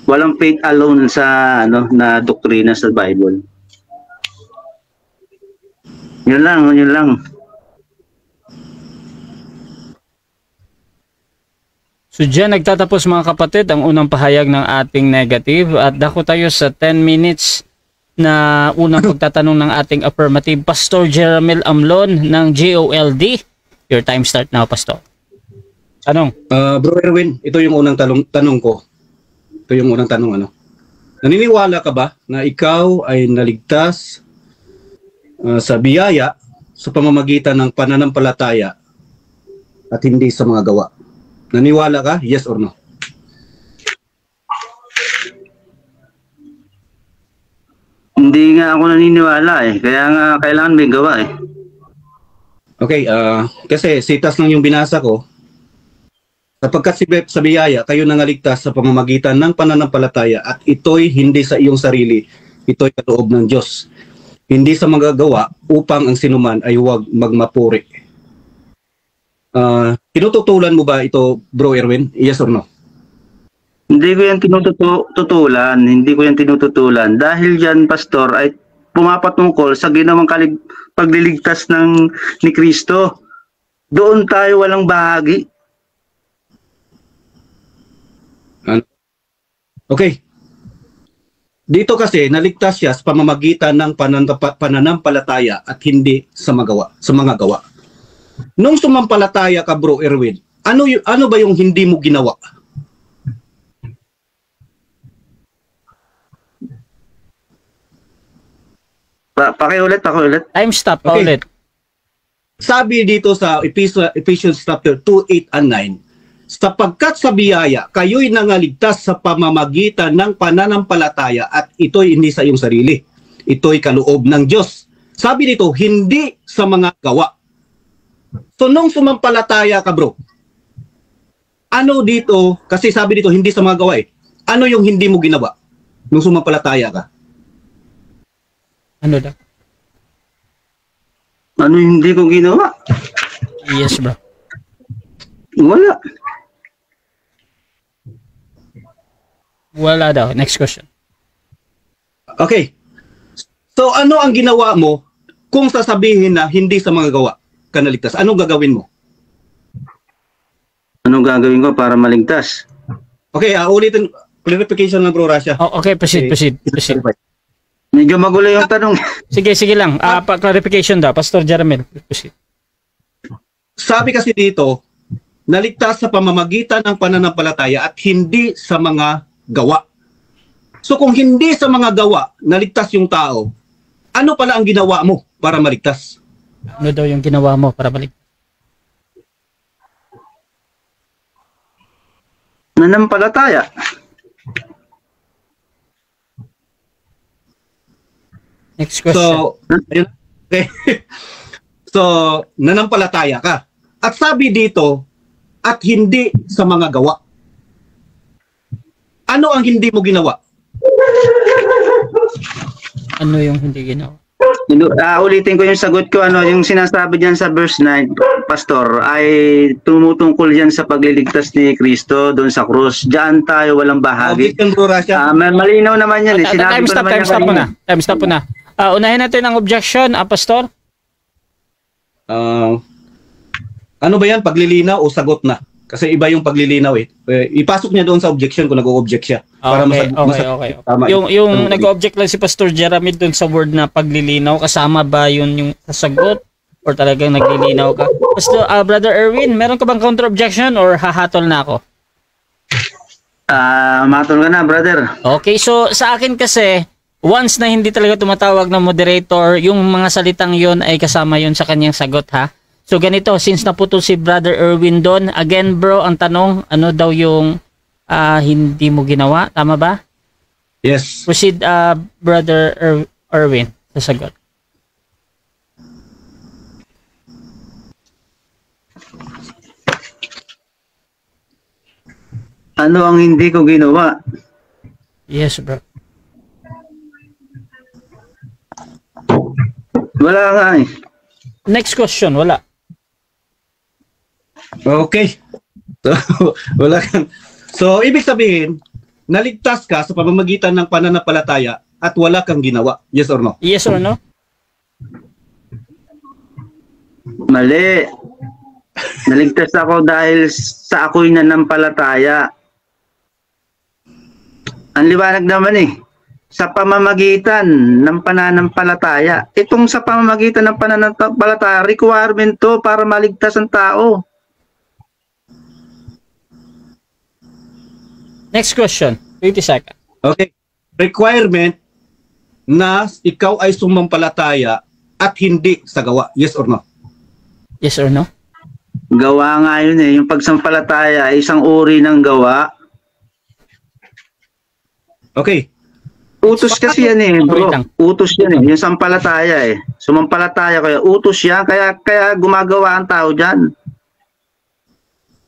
Walang faith alone sa na doktrina sa Bible. Yun lang. So dyan nagtatapos mga kapatid ang unang pahayag ng ating negative at dako tayo sa 10 minutes na unang pagtatanong ng ating affirmative. Pastor Jeramel Amlon ng GOLD. Your time start now, Pastor. Tanong. Bro Erwin, ito yung unang tanong ko. Ito yung unang tanong. Naniniwala ka ba na ikaw ay naligtas sa biyaya sa pamamagitan ng pananampalataya at hindi sa mga gawa? Naniwala ka? Yes or no? Hindi nga ako naniniwala kaya nga kailangan may gawa Okay, kasi sitas lang yung binasa ko. Sapagkat sa biyaya, kayo nangaligtas sa pamamagitan ng pananampalataya at ito'y hindi sa iyong sarili, ito'y kaloob ng Diyos. Hindi sa magagawa upang ang sinuman ay huwag magmapuri. Tinututulan mo ba ito, Bro Erwin? Yes or no? Hindi ko yan tinututulan. Dahil yan, Pastor, ay pumapatungkol sa ginawang pagliligtas ni Kristo. Doon tayo walang bahagi. Okay. Dito kasi, naligtas siya sa pamamagitan ng pananampalataya at hindi sa mga gawa. Nung sumampalataya ka, Bro Erwin, ano ba yung hindi mo ginawa? Pakiulit. Time stop. Okay. Ulit. Sabi dito sa Ephesians chapter 2, 8 and 9, sapagkat sa biyaya, kayo'y nangaligtas sa pamamagitan ng pananampalataya at ito'y hindi sa iyong sarili. Ito'y kaloob ng Diyos. Sabi dito, hindi sa mga gawa. So, nung sumampalataya ka, bro, ano dito, kasi sabi dito, hindi sa mga gawa ano yung hindi mo ginawa nung sumampalataya ka? Ano daw? Ano hindi ko ginawa? Yes, bro. Wala. Wala daw. Next question. Okay. So, ano ang ginawa mo kung sasabihin na hindi sa mga gawa ka naligtas? Anong gagawin mo? Anong gagawin ko para maligtas? Okay, ulitin, clarification lang, Bro Rasha. Oh, okay, proceed. Medyo magulo yung tanong. Sige lang. Clarification daw. Pastor Jeramel. Proceed. Sabi kasi dito, naligtas sa pamamagitan ng pananampalataya at hindi sa mga gawa. So kung hindi sa mga gawa, naligtas yung tao, ano pala ang ginawa mo para maligtas? Ano daw yung ginawa mo para balik? Nanampalataya. Next question. So, ayun. Okay. So, nanampalataya ka. At sabi dito, at hindi sa mga gawa. Ano ang hindi mo ginawa? Ano yung hindi ginawa? Ulitin ko yung sagot ko. Yung sinasabi diyan sa verse 9, Pastor, ay tumutungkol yan sa pagliligtas ni Kristo doon sa krus. Diyan tayo walang bahagi. Malinaw naman yan. Time stop po na. Unahin natin ang objection, Pastor. Ano ba yan? Paglilinaw o sagot na? Kasi iba yung paglilinaw ipasok niya doon sa objection kung nag-o-object siya. Para Okay. Yung nag-o-object lang si Pastor Jeramel doon sa word na paglilinaw, kasama ba yun yung sagot? Or talagang naglilinaw ka? Pastor, Brother Erwin, meron ka bang counter-objection or hahatol na ako? Matol ka na, brother. Okay, so sa akin kasi, once na hindi talaga tumatawag ng moderator, yung mga salitang yon ay kasama yon sa kanyang sagot, ha? So ganito, since naputol si Brother Erwin doon, again bro, ang tanong, ano daw yung hindi mo ginawa? Tama ba? Yes. Proceed, Brother Erwin, sa sagot. Ano ang hindi ko ginawa? Yes, bro. Wala nga Next question, wala. Okay. So, wala kang. So, ibig sabihin, naligtas ka sa pamamagitan ng pananampalataya at wala kang ginawa. Yes or no? Yes or no? Mali. Naligtas ako dahil sa ako'y nanampalataya. Ang liwanag naman sa pamamagitan ng pananampalataya. Itong sa pamamagitan ng pananampalataya, requirement to para maligtas ang tao. Next question. 20 seconds. Okay. Requirement na ikaw ay sumampalataya at hindi sa gawa. Yes or no? Yes or no? Gawa nga yun Yung pagsampalataya ay isang uri ng gawa. Okay. Utos kasi yan bro. Wait lang. Utos yan Yung sampalataya Sumampalataya kaya utos yan. Kaya gumagawa ang tao dyan.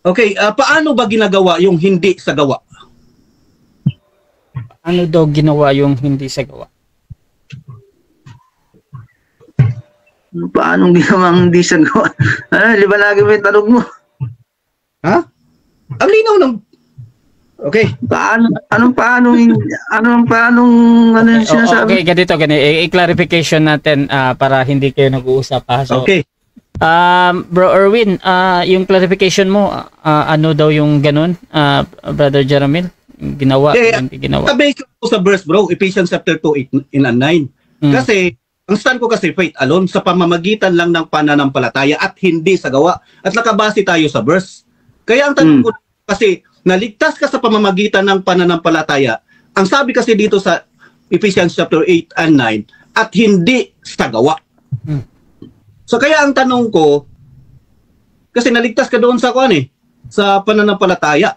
Okay. Paano ba ginagawa yung hindi sa gawa? Ano daw ginawa yung hindi sa gawa? Paano ginawang hindi sa gawa? Liwanagin mo yung tanong mo. Ha? Ang linaw ng... Okay. Paano yung sinasabi? Okay, ganito. I-clarification natin para hindi kayo nag-uusap. So, Okay. Bro Erwin, yung clarification mo, ano daw yung ganun, Brother Jeramil? Ginawa, hindi ginawa. Sabi ko sa verse, bro, Ephesians chapter 2, 8 and 9. Kasi, ang stand ko kasi, faith alone, sa pamamagitan lang ng pananampalataya at hindi sa gawa. At nakabase tayo sa verse. Kaya ang tanong ko kasi, naligtas ka sa pamamagitan ng pananampalataya. Ang sabi kasi dito sa Ephesians chapter 8 and 9, at hindi sa gawa. So kaya ang tanong ko, kasi naligtas ka doon sa sa pananampalataya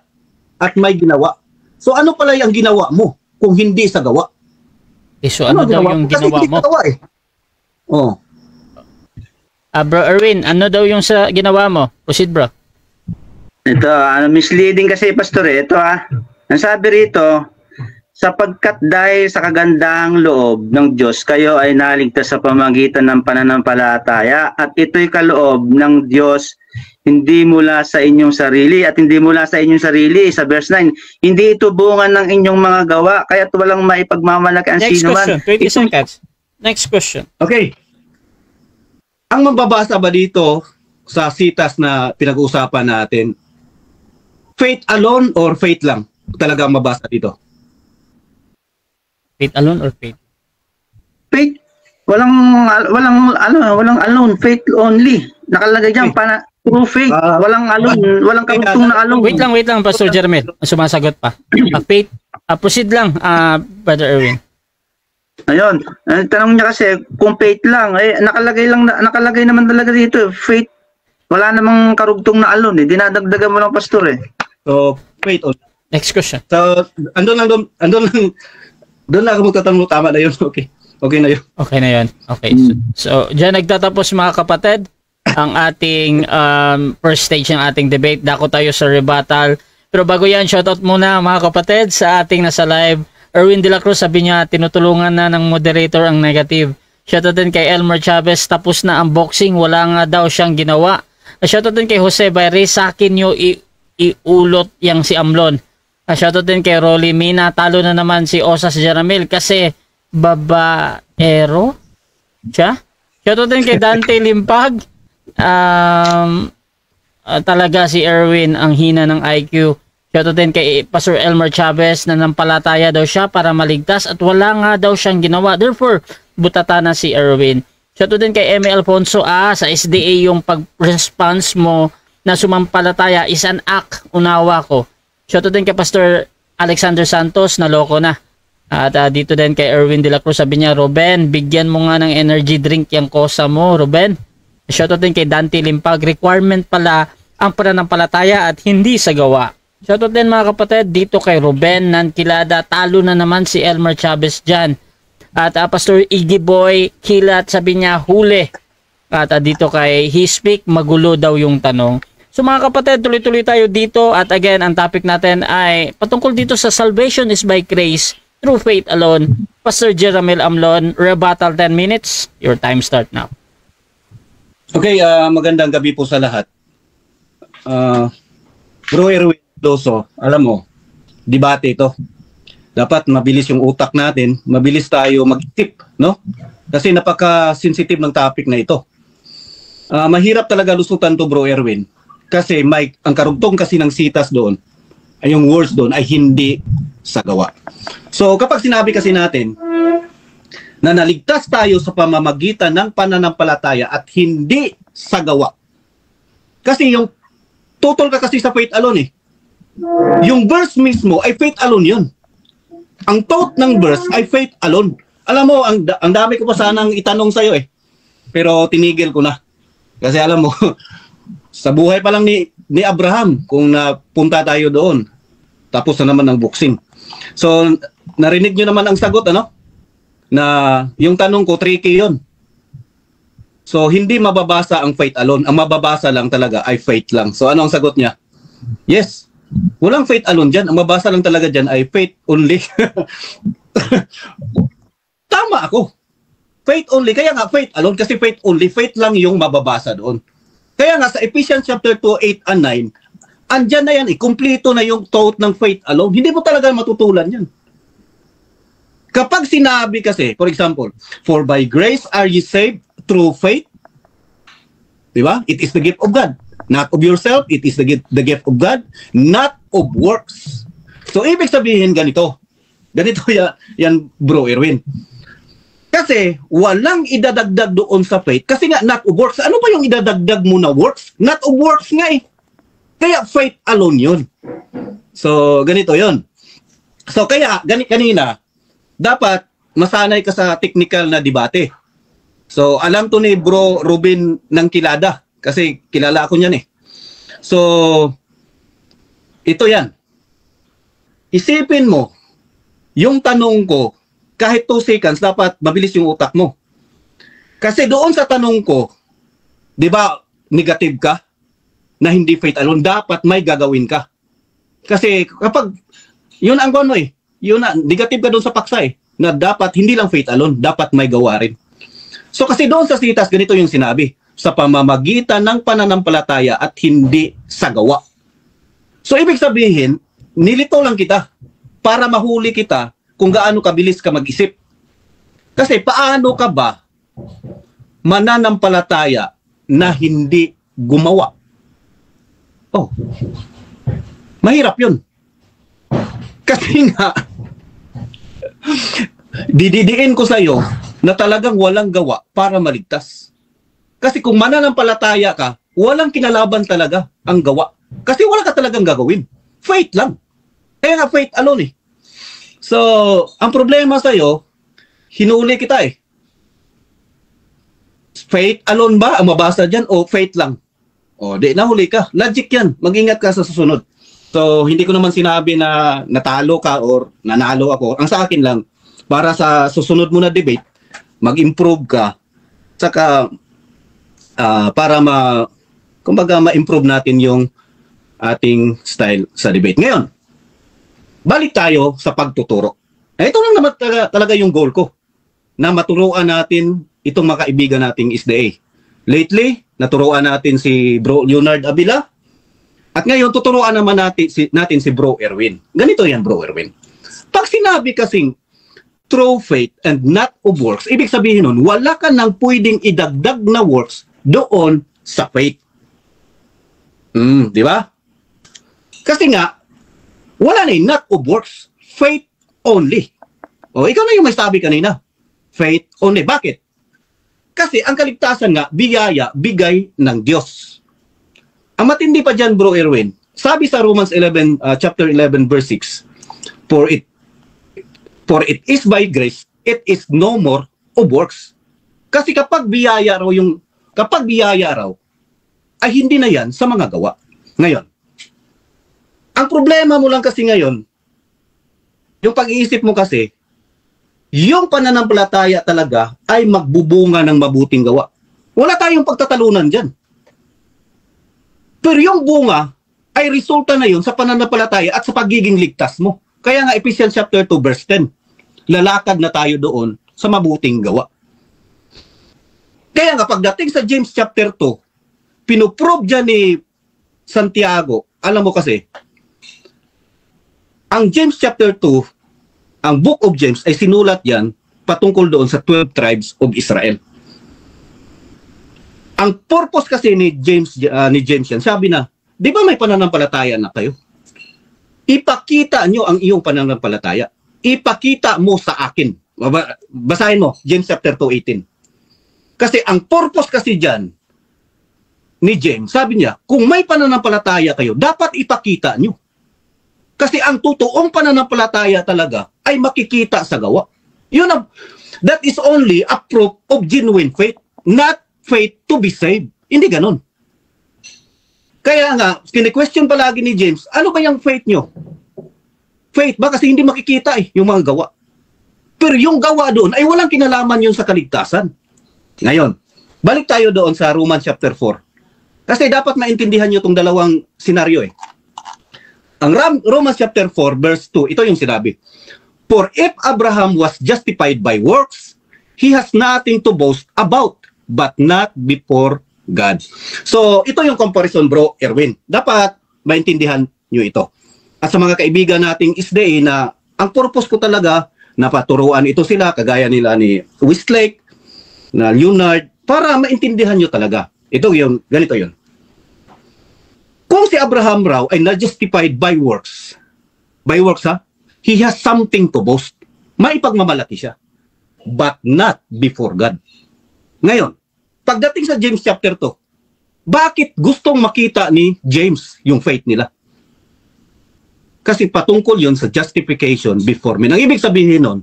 at may ginawa. So ano pala yung ginawa mo kung hindi sa gawa? So ano daw yung ginawa mo? Oh. Bro Erwin, ano daw yung sa ginawa mo? Proceed, bro. Ito, misleading kasi, Pastor. Ito, ang sabi rito, sapagkat dahil sa kagandahang loob ng Diyos, kayo ay naligtas sa pamamagitan ng pananampalataya at ito'y kaloob ng Diyos, hindi mula sa inyong sarili at hindi mula sa inyong sarili. Sa verse 9, hindi ito bunga ng inyong mga gawa, kaya't walang maipagmamalaki ang Next sino man. question, 20 seconds. Next question. Okay. Ang mababasa ba dito sa sitas na pinag-uusapan natin, faith alone or faith lang talaga mabasa dito? Faith alone or faith? Faith. Walang alone, faith only. Nakalagay diyan true faith. Walang alone, walang karugtong na alone. Wait lang, Pastor Jermel. Sumasagot pa. Faith. Proceed lang, Brother Erwin. Ayun. Tanong niya kasi kung faith lang, nakalagay naman talaga dito, faith. Wala namang karugtong na alone Dinadagdagan mo lang, Pastor So, faith only. Next question. So, doon lang ako magtatanong, tama na yun. Okay. Okay na yun. Okay na yun. Okay. So diyan nagtatapos mga kapatid ang ating first stage ng ating debate. Dako tayo sa rebuttal. Pero bago yan, shoutout muna mga kapatid sa ating nasa live. Erwin De La Cruz, sabi niya, tinutulungan na ng moderator ang negative. Shoutout din kay Elmer Chavez, tapos na ang boxing, wala nga daw siyang ginawa. Shoutout din kay Jose Bayre, sa akin nyo iulot yang si Amlon. Shoutout din kay Rolly Mina, talo na naman si Osas Jaramil kasi babaero siya. Shoutout din kay Dante Limpag. Talaga si Erwin ang hina ng IQ. Shoutout din kay Pastor Elmer Chavez na nampalataya daw siya para maligtas at wala nga daw siyang ginawa. Therefore, butata na si Erwin. Shoutout din kay Eme Alfonso. Sa SDA yung pag-response mo na sumampalataya is an act. Unawa ko. Shoutout din kay Pastor Alexander Santos na loko na. At dito din kay Erwin De La Cruz, sabi niya, Ruben, bigyan mo nga ng energy drink yung kosa mo, Ruben. Shoutout din kay Dante Limpag, requirement pala ang pananampalataya at hindi sa gawa. Shoutout din mga kapatid dito kay Ruben Nankilada, talo na naman si Elmer Chavez dyan. At Pastor Iggy Boy Kilat, sabi niya, huli. At dito kay Hispeak, magulo daw yung tanong. So mga kapatid, tuloy-tuloy tayo dito. At again, ang topic natin ay patungkol dito sa salvation is by grace through faith alone. Pastor Jeramel Amlon, rebuttal 10 minutes. Your time start now. Okay, magandang gabi po sa lahat. Bro Erwin Doso, alam mo, debate ito. Dapat mabilis yung utak natin, mabilis tayo mag-tip, no? Kasi napaka-sensitive ng topic na ito. Mahirap talaga lusutan to, Bro Erwin. Kasi ang karugtong kasi ng sitas doon, ay yung words doon ay hindi sa gawa. So kapag sinabi kasi natin na naligtas tayo sa pamamagitan ng pananampalataya at hindi sa gawa. Kasi yung tutol ka kasi sa faith alone eh. Yung verse mismo ay faith alone yun. Ang thought ng verse ay faith alone. Alam mo, ang dami ko pa sanang itanong sa'yo eh. Pero tinigil ko na. Kasi alam mo, sa buhay pa lang ni Abraham, kung napunta tayo doon, tapos na naman ang boxing. So, narinig nyo naman ang sagot, ano? Na yung tanong ko, tricky yun. So, hindi mababasa ang faith alone. Ang mababasa lang talaga ay faith lang. So, ano ang sagot niya? Yes. Walang faith alone dyan. Ang mabasa lang talaga dyan ay faith only. Tama ako. Faith only. Kaya nga faith alone kasi faith only. Faith lang yung mababasa doon. Kaya nga sa Ephesians chapter 2, 8 and 9, andyan na yan eh. Kumplito na yung thought ng faith alone. Hindi mo talaga matutulan yan. Kapag sinabi kasi, for example, for by grace are ye saved through faith. Diba? It is the gift of God. Not of yourself. It is the gift of God. Not of works. So, ibig sabihin ganito. Ganito yan Bro Erwin. Kasi walang idadagdag doon sa faith. Kasi nga, not of works. Ano ba yung idadagdag mo na works? Not of works nga eh. Kaya faith alone yun. So, ganito yun. So, kaya, kanina, dapat masanay ka sa technical na debate. So, alam to ni Bro Ruben ng Kilada. Kasi kilala ako niyan eh. So, ito yan. Isipin mo, yung tanong ko, kahit 2 seconds, dapat mabilis yung utak mo. Kasi doon sa tanong ko, di ba, negative ka, na hindi faith alone, dapat may gagawin ka. Kasi kapag, yun ang ano eh, yun na, negative ka doon sa paksa eh, na dapat hindi lang faith alone, dapat may gawa rin. So kasi doon sa sitas, ganito yung sinabi, sa pamamagitan ng pananampalataya at hindi sa gawa. So ibig sabihin, nilito lang kita para mahuli kita kung gaano kabilis ka mag-isip. Kasi paano ka ba mananampalataya na hindi gumawa? Oh, mahirap yun. Kasi nga, dididiin ko sa'yo na talagang walang gawa para maligtas. Kasi kung mananampalataya ka, walang kinalaban talaga ang gawa. Kasi wala ka talagang gagawin. Faith lang. Kaya nga faith alone eh. So, ang problema sa'yo, hinuli kita eh. Faith alone ba ang mabasa dyan o faith lang? O, di, nahuli ka. Logic yan. Mag-ingat ka sa susunod. So, hindi ko naman sinabi na natalo ka or nanalo ako. Ang sa akin lang, para sa susunod mo na debate, mag-improve ka. Saka, para kumbaga ma-improve natin yung ating style sa debate. Ngayon, balik tayo sa pagtuturo. Ito lang naman talaga yung goal ko, na maturuan natin itong mga kaibigan nating SDA. Lately, naturuan natin si Bro Leonard Abila, at ngayon tuturuan naman natin si Bro Erwin. Ganito yan, Bro Erwin. Pag sinabi kasing through faith and not of works, ibig sabihin nun, wala ka nang pwedeng idagdag na works doon sa faith. Di ba? Kasi nga, wala na not of works, faith only. O, ikaw na yung may sabi kanina. Faith only. Bakit? Kasi ang kaligtasan nga, biyaya, bigay ng Diyos. Ang matindi pa dyan, Bro Erwin, sabi sa Romans 11, chapter 11, verse 6, For it is by grace, it is no more of works. Kasi kapag biyaya raw, ay hindi na yan sa mga gawa. Ngayon, ang problema mo lang kasi ngayon, yung pag-iisip mo kasi, yung pananampalataya talaga ay magbubunga ng mabuting gawa. Wala tayong pagtatalunan dyan. Pero yung bunga ay resulta na yun sa pananampalataya at sa pagiging ligtas mo. Kaya nga Ephesians chapter 2 verse 10, lalakad na tayo doon sa mabuting gawa. Kaya nga pagdating sa James chapter 2, pinuprove dyan ni Santiago, alam mo kasi, ang James chapter 2 ang Book of James ay sinulat yan patungkol doon sa 12 tribes of Israel. Ang purpose kasi ni James yan, sabi na, di ba may pananampalataya na kayo? Ipakita nyo ang iyong pananampalataya. Ipakita mo sa akin. Basahin mo, James chapter 2:18. Kasi ang purpose kasi dyan, ni James, sabi niya, kung may pananampalataya kayo, dapat ipakita nyo. Kasi ang totoong pananampalataya talaga ay makikita sa gawa. That is only a proof of genuine faith, not faith to be saved. Hindi ganon. Kaya nga, kine-question palagi ni James, ano ba yung faith nyo? Faith ba? Kasi hindi makikita yung mga gawa. Pero yung gawa doon ay walang kinalaman yun sa kaligtasan. Ngayon, balik tayo doon sa Romans chapter 4. Kasi dapat maintindihan nyo itong dalawang senaryo Ang Romans chapter 4 verse 2, ito yung sinabi. For if Abraham was justified by works, he has nothing to boast about, but not before God. So, ito yung comparison, bro, Erwin. Dapat maintindihan nyo ito. At sa mga kaibigan nating isday na ang purpose ko talaga, napaturuan ito sila, kagaya nila ni Westlake, na Leonard, para maintindihan nyo talaga. Ito yun, ganito yun. Kung si Abraham raw ay na-justified by works he has something to boast. Maipagmamalaki siya. But not before God. Ngayon, pagdating sa James chapter 2, bakit gustong makita ni James yung faith nila? Kasi patungkol yun sa justification before men. Ang ibig sabihin nun,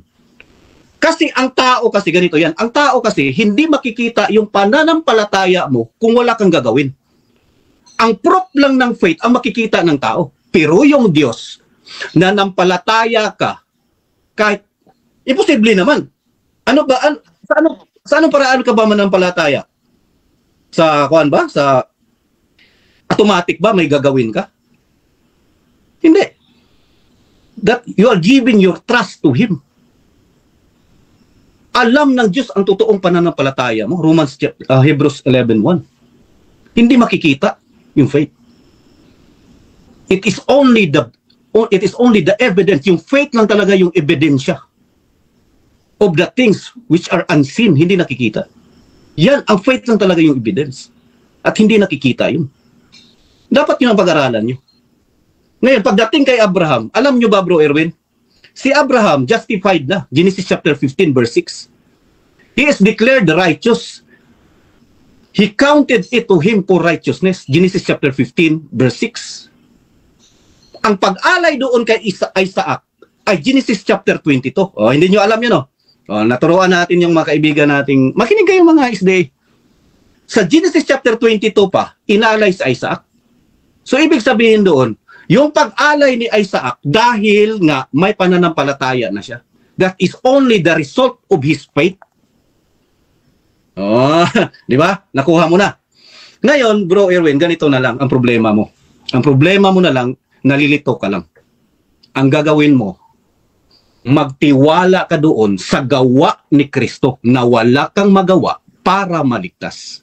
kasi ang tao kasi ganito yan, ang tao kasi hindi makikita yung pananampalataya mo kung wala kang gagawin. Ang proof lang ng faith ang makikita ng tao. Pero yung Diyos, nanampalataya ka, kahit, imposible naman. Ano ba, sa anong paraan ka ba manampalataya? Sa, kuan ba? Sa, automatic ba may gagawin ka? Hindi. That you are giving your trust to Him. Alam ng Diyos ang totoong pananampalataya mo. Hebrews 11:1. Hindi makikita yung faith. It is only the evidence. Yung faith lang talaga yung ebidensya of the things which are unseen, hindi nakikita. Yan, ang faith lang talaga yung evidence. At hindi nakikita yun. Dapat yun ang pag-aralan nyo. Ngayon, pagdating kay Abraham, alam nyo ba, bro Erwin? Si Abraham justified na. Genesis chapter 15 verse 6. He is declared righteous. He counted it to him for righteousness. Genesis chapter 15 verse 6. Ang pag-alay doon kay Isaac ay Genesis chapter 22. Hindi nyo alam yun, naturuan natin yung mga kaibigan nating, makinig kayo mga isday. Sa Genesis chapter 22 pa, inalay si Isaac. So, ibig sabihin doon, yung pag-alay ni Isaac, dahil nga may pananampalataya na siya. That is only the result of his faith. Di ba? Nakuha mo na. Ngayon, bro Erwin, ganito na lang ang problema mo. Ang problema mo na lang, nalilito ka lang. Ang gagawin mo, magtiwala ka doon sa gawa ni Kristo na wala kang magawa para maligtas.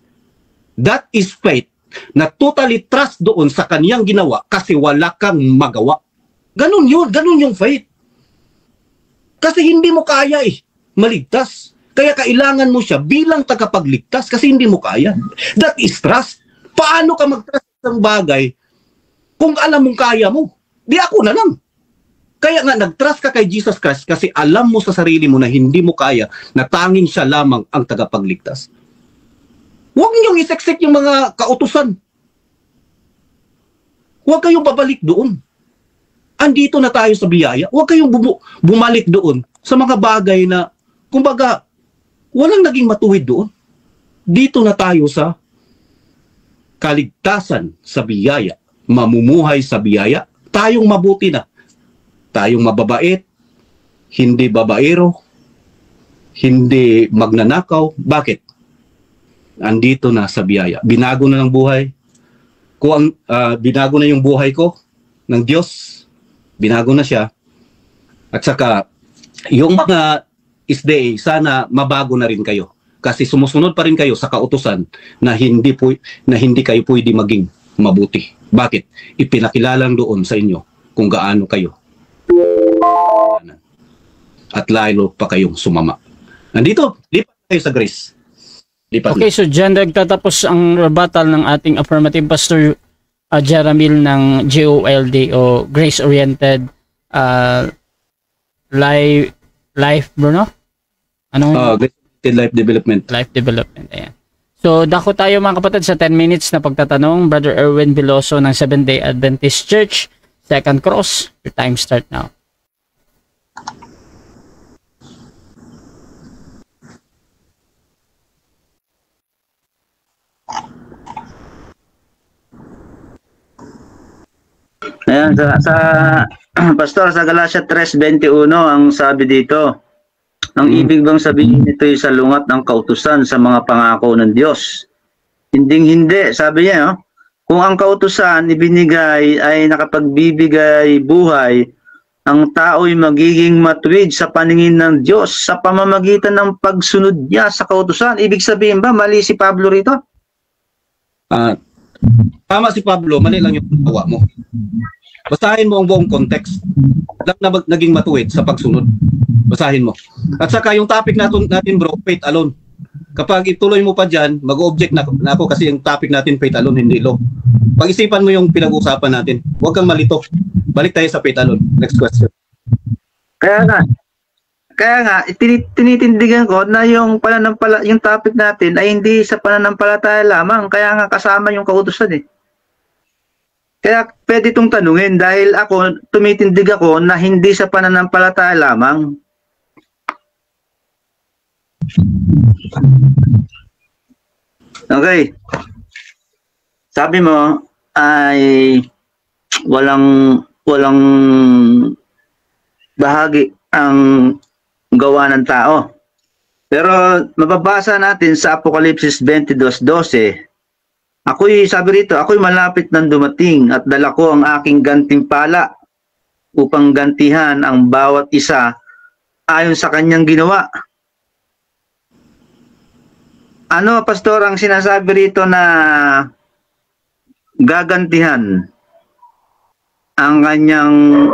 That is faith na totally trust doon sa kaniyang ginawa kasi wala kang magawa. Ganun yun, ganun yung faith. Kasi hindi mo kaya maligtas. Kaya kailangan mo siya bilang tagapagligtas kasi hindi mo kaya. That is trust. Paano ka mag-trust ng bagay kung alam mong kaya mo? Di ako na lang. Kaya nga nag-trust ka kay Jesus Christ kasi alam mo sa sarili mo na hindi mo kaya, na tanging siya lamang ang tagapagligtas. Huwag niyong iseksek yung mga kautusan. Huwag kayong babalik doon. Andito na tayo sa biyaya. Huwag kayong bumalik doon sa mga bagay na, kumbaga, walang naging matuwid doon. Dito na tayo sa kaligtasan sa biyaya. Mamumuhay sa biyaya. Tayong mabuti na. Tayong mababait. Hindi babaero. Hindi magnanakaw. Bakit? Andito na sa biyaya. Binago na ng buhay. Kung binago na yung buhay ko ng Diyos, binago na siya. At saka, yung mga isday, sana mabago na rin kayo. Kasi sumusunod pa rin kayo sa kautusan na hindi kayo pwede maging mabuti. Bakit? Ipinakilala doon sa inyo kung gaano kayo. at lalo pa kayong sumama. Nandito, lipat kayo sa grace. Lipat Okay, so dyan nagtatapos ang rebuttal ng ating affirmative Pastor Jeramil ng GOLD o Grace Oriented Life, Bruno? Ano? Grace Oriented Life Development. Life Development, ayan. So, dako tayo mga kapatid sa 10 minutes na pagtatanong. Brother Erwin Veloso ng Seventh-day Adventist Church, Second Cross. Your time start now. Ayan, Pastor, sa Galatia 3:21 ang sabi dito, ang ibig bang sabihin nito ay salungat ng kautusan sa mga pangako ng Diyos? Hindi, sabi niya, no? Kung ang kautusan ibinigay ay nakapagbibigay buhay, ang tao'y magiging matuwid sa paningin ng Diyos sa pamamagitan ng pagsunod niya sa kautusan. Ibig sabihin ba, mali si Pablo rito? Tama si Pablo, mali lang yung tawa mo. Basahin mo ang buong context. Lang na naging matuwid sa pagsunod. Basahin mo. At saka yung topic natin bro, faith alone. Kapag ituloy mo pa dyan, mag-object na ako kasi yung topic natin faith alone, hindi law. Pag-isipan mo yung pinag-uusapan natin. Huwag kang malito. Balik tayo sa faith alone. Next question. Kaya nga, tinitindigan ko na yung yung topic natin ay hindi sa pananampalataya lamang. Kaya nga kasama yung kautusan eh. Kaya pwede itong tanungin dahil ako, tumitindig ako na hindi sa pananampalataya lamang. Okay. Sabi mo ay walang bahagi ang gawa ng tao. Pero mababasa natin sa Apokalipsis 22:12. Sabi rito, ako'y malapit nang dumating at dala ko ang aking gantimpala upang gantihan ang bawat isa ayon sa kanyang ginawa. Ano, Pastor, ang sinasabi rito na gagantihan ang kanyang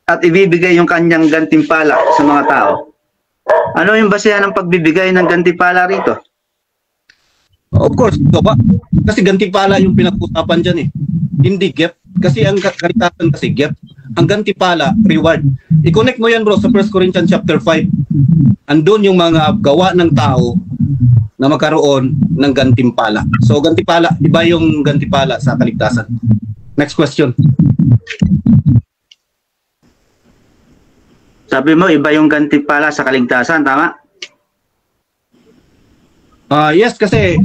at ibibigay yung kanyang gantimpala sa mga tao? Ano yung basehan ng pagbibigay ng gantimpala rito? Of course, ba? Kasi gantimpala yung pinag-usapan dyan eh. Hindi gift. Kasi ang kalitasan kasi gift. Ang gantimpala, reward. I-connect mo yan bro sa 1 Corinthians chapter 5. Andun yung mga gawa ng tao na magkaroon ng gantimpala. So gantimpala, iba yung gantimpala sa kaligtasan. Next question. Sabi mo, iba yung gantimpala sa kaligtasan, tama? Yes, kasi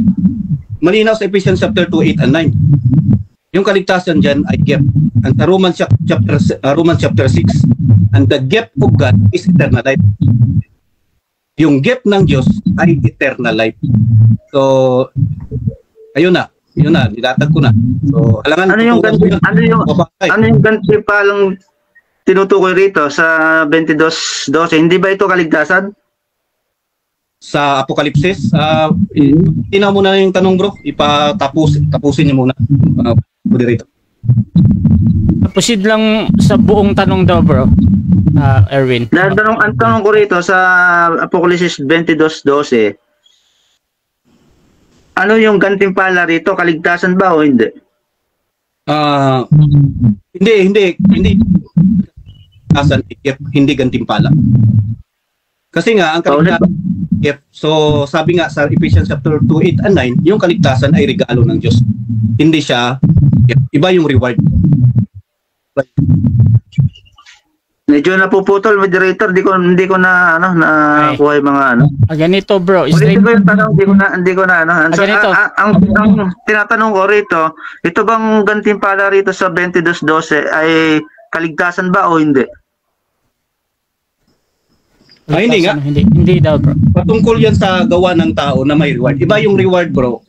malinaw sa Ephesians chapter 2, 8 and 9. Yung kaligtasan dyan ay gift. And sa Romans chapter 6, and the gift of God is eternal life. Yung gift ng Diyos ay eternal life. So, ayun na, nilatag ko na. So, alangan ano yung gantimpalang tinutukoy rito sa 22:12? Hindi ba ito kaligtasan? Sa Apokalipsis, tingnan mo na yung tanong bro, tapusin niyo muna. Moderator. Proceed lang sa buong tanong daw bro, Erwin. Ang tanong ko rito sa Apokalipsis 22:12, ano yung gantimpala rito? Kaligtasan ba o hindi? Hindi. Hindi gantimpala. Kasi nga ang kaligtasan so sabi nga sa Ephesians chapter 2, 8 and 9, yung kaligtasan ay regalo ng Diyos. Hindi siya iba yung reward. Medyo napuputol, moderator, hindi ko na kuha yung mga ganito bro, ulitin ko yung tanong, hindi ko na So, ang tinatanong ko rito, ito bang gantimpala rito sa 22:12 ay kaligtasan ba o hindi? Hindi nga. Hindi daw bro. Patungkol yan sa gawa ng tao na may reward. Iba yung reward bro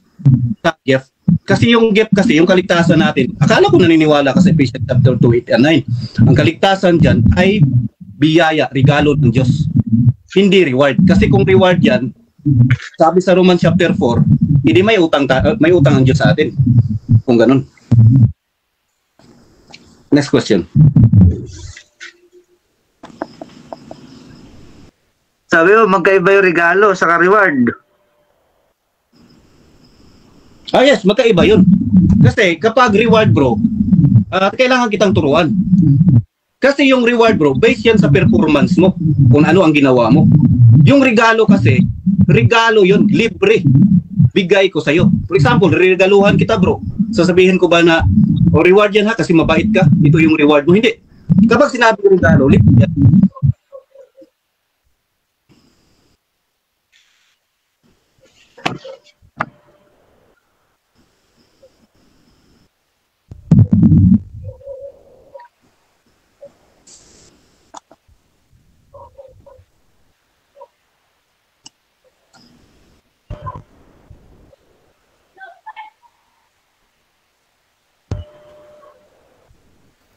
sa gift. Kasi yung gift kasi, yung kaligtasan natin, akala ko naniniwala kasi Ephesians chapter 2, 8 and 9. Ang kaligtasan dyan ay biyaya, regalo ng Diyos. Hindi reward. Kasi kung reward yan, sabi sa Romans chapter 4, hindi may utang ang Diyos sa atin. Kung ganun. Next question. Sabi mo, magkaiba yung regalo sa reward. Yes, magkaiba yun. Kasi kapag reward bro, kailangan kitang turuan. Kasi yung reward bro, based yan sa performance mo, kung ano ang ginawa mo. Yung regalo kasi, regalo yun, libre. Bigay ko sa'yo. For example, regaluhan kita bro. Sasabihin ko ba na, reward yan ha kasi mabait ka, ito yung reward mo. Hindi. Kapag sinabi ko regalo, libre yan.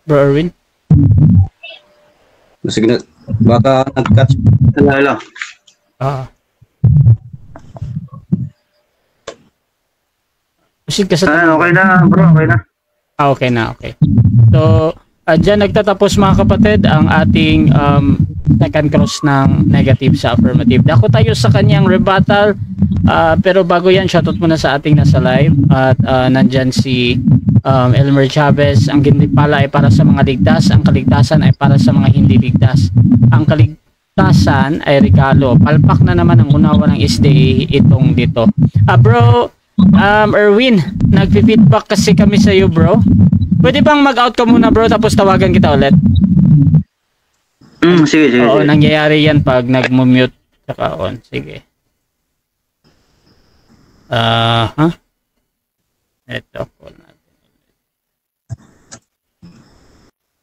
Bro Erwin? Sige na, baka nag-catch. Hello. Kasi Okay na bro, okay na. Okay na, okay. So, dyan nagtatapos mga kapatid ang ating second cross ng negative sa affirmative. Dako tayo sa kanyang rebuttal, pero bago yan, shoutout muna sa ating nasa live. At nandyan si Elmer Chavez. Ang ginipala ay para sa mga ligtas, ang kaligtasan ay para sa mga hindi ligtas. Ang kaligtasan ay regalo. Palpak na naman ang unawa ng SDA itong dito. Bro, Erwin, nagpi-feedback kasi kami sa iyo bro. Pwede bang mag-out ka muna bro tapos tawagan kita ulit? Sige. Oo, nangyayari yan pag nag-mute saka on. Sige. Ito po natin.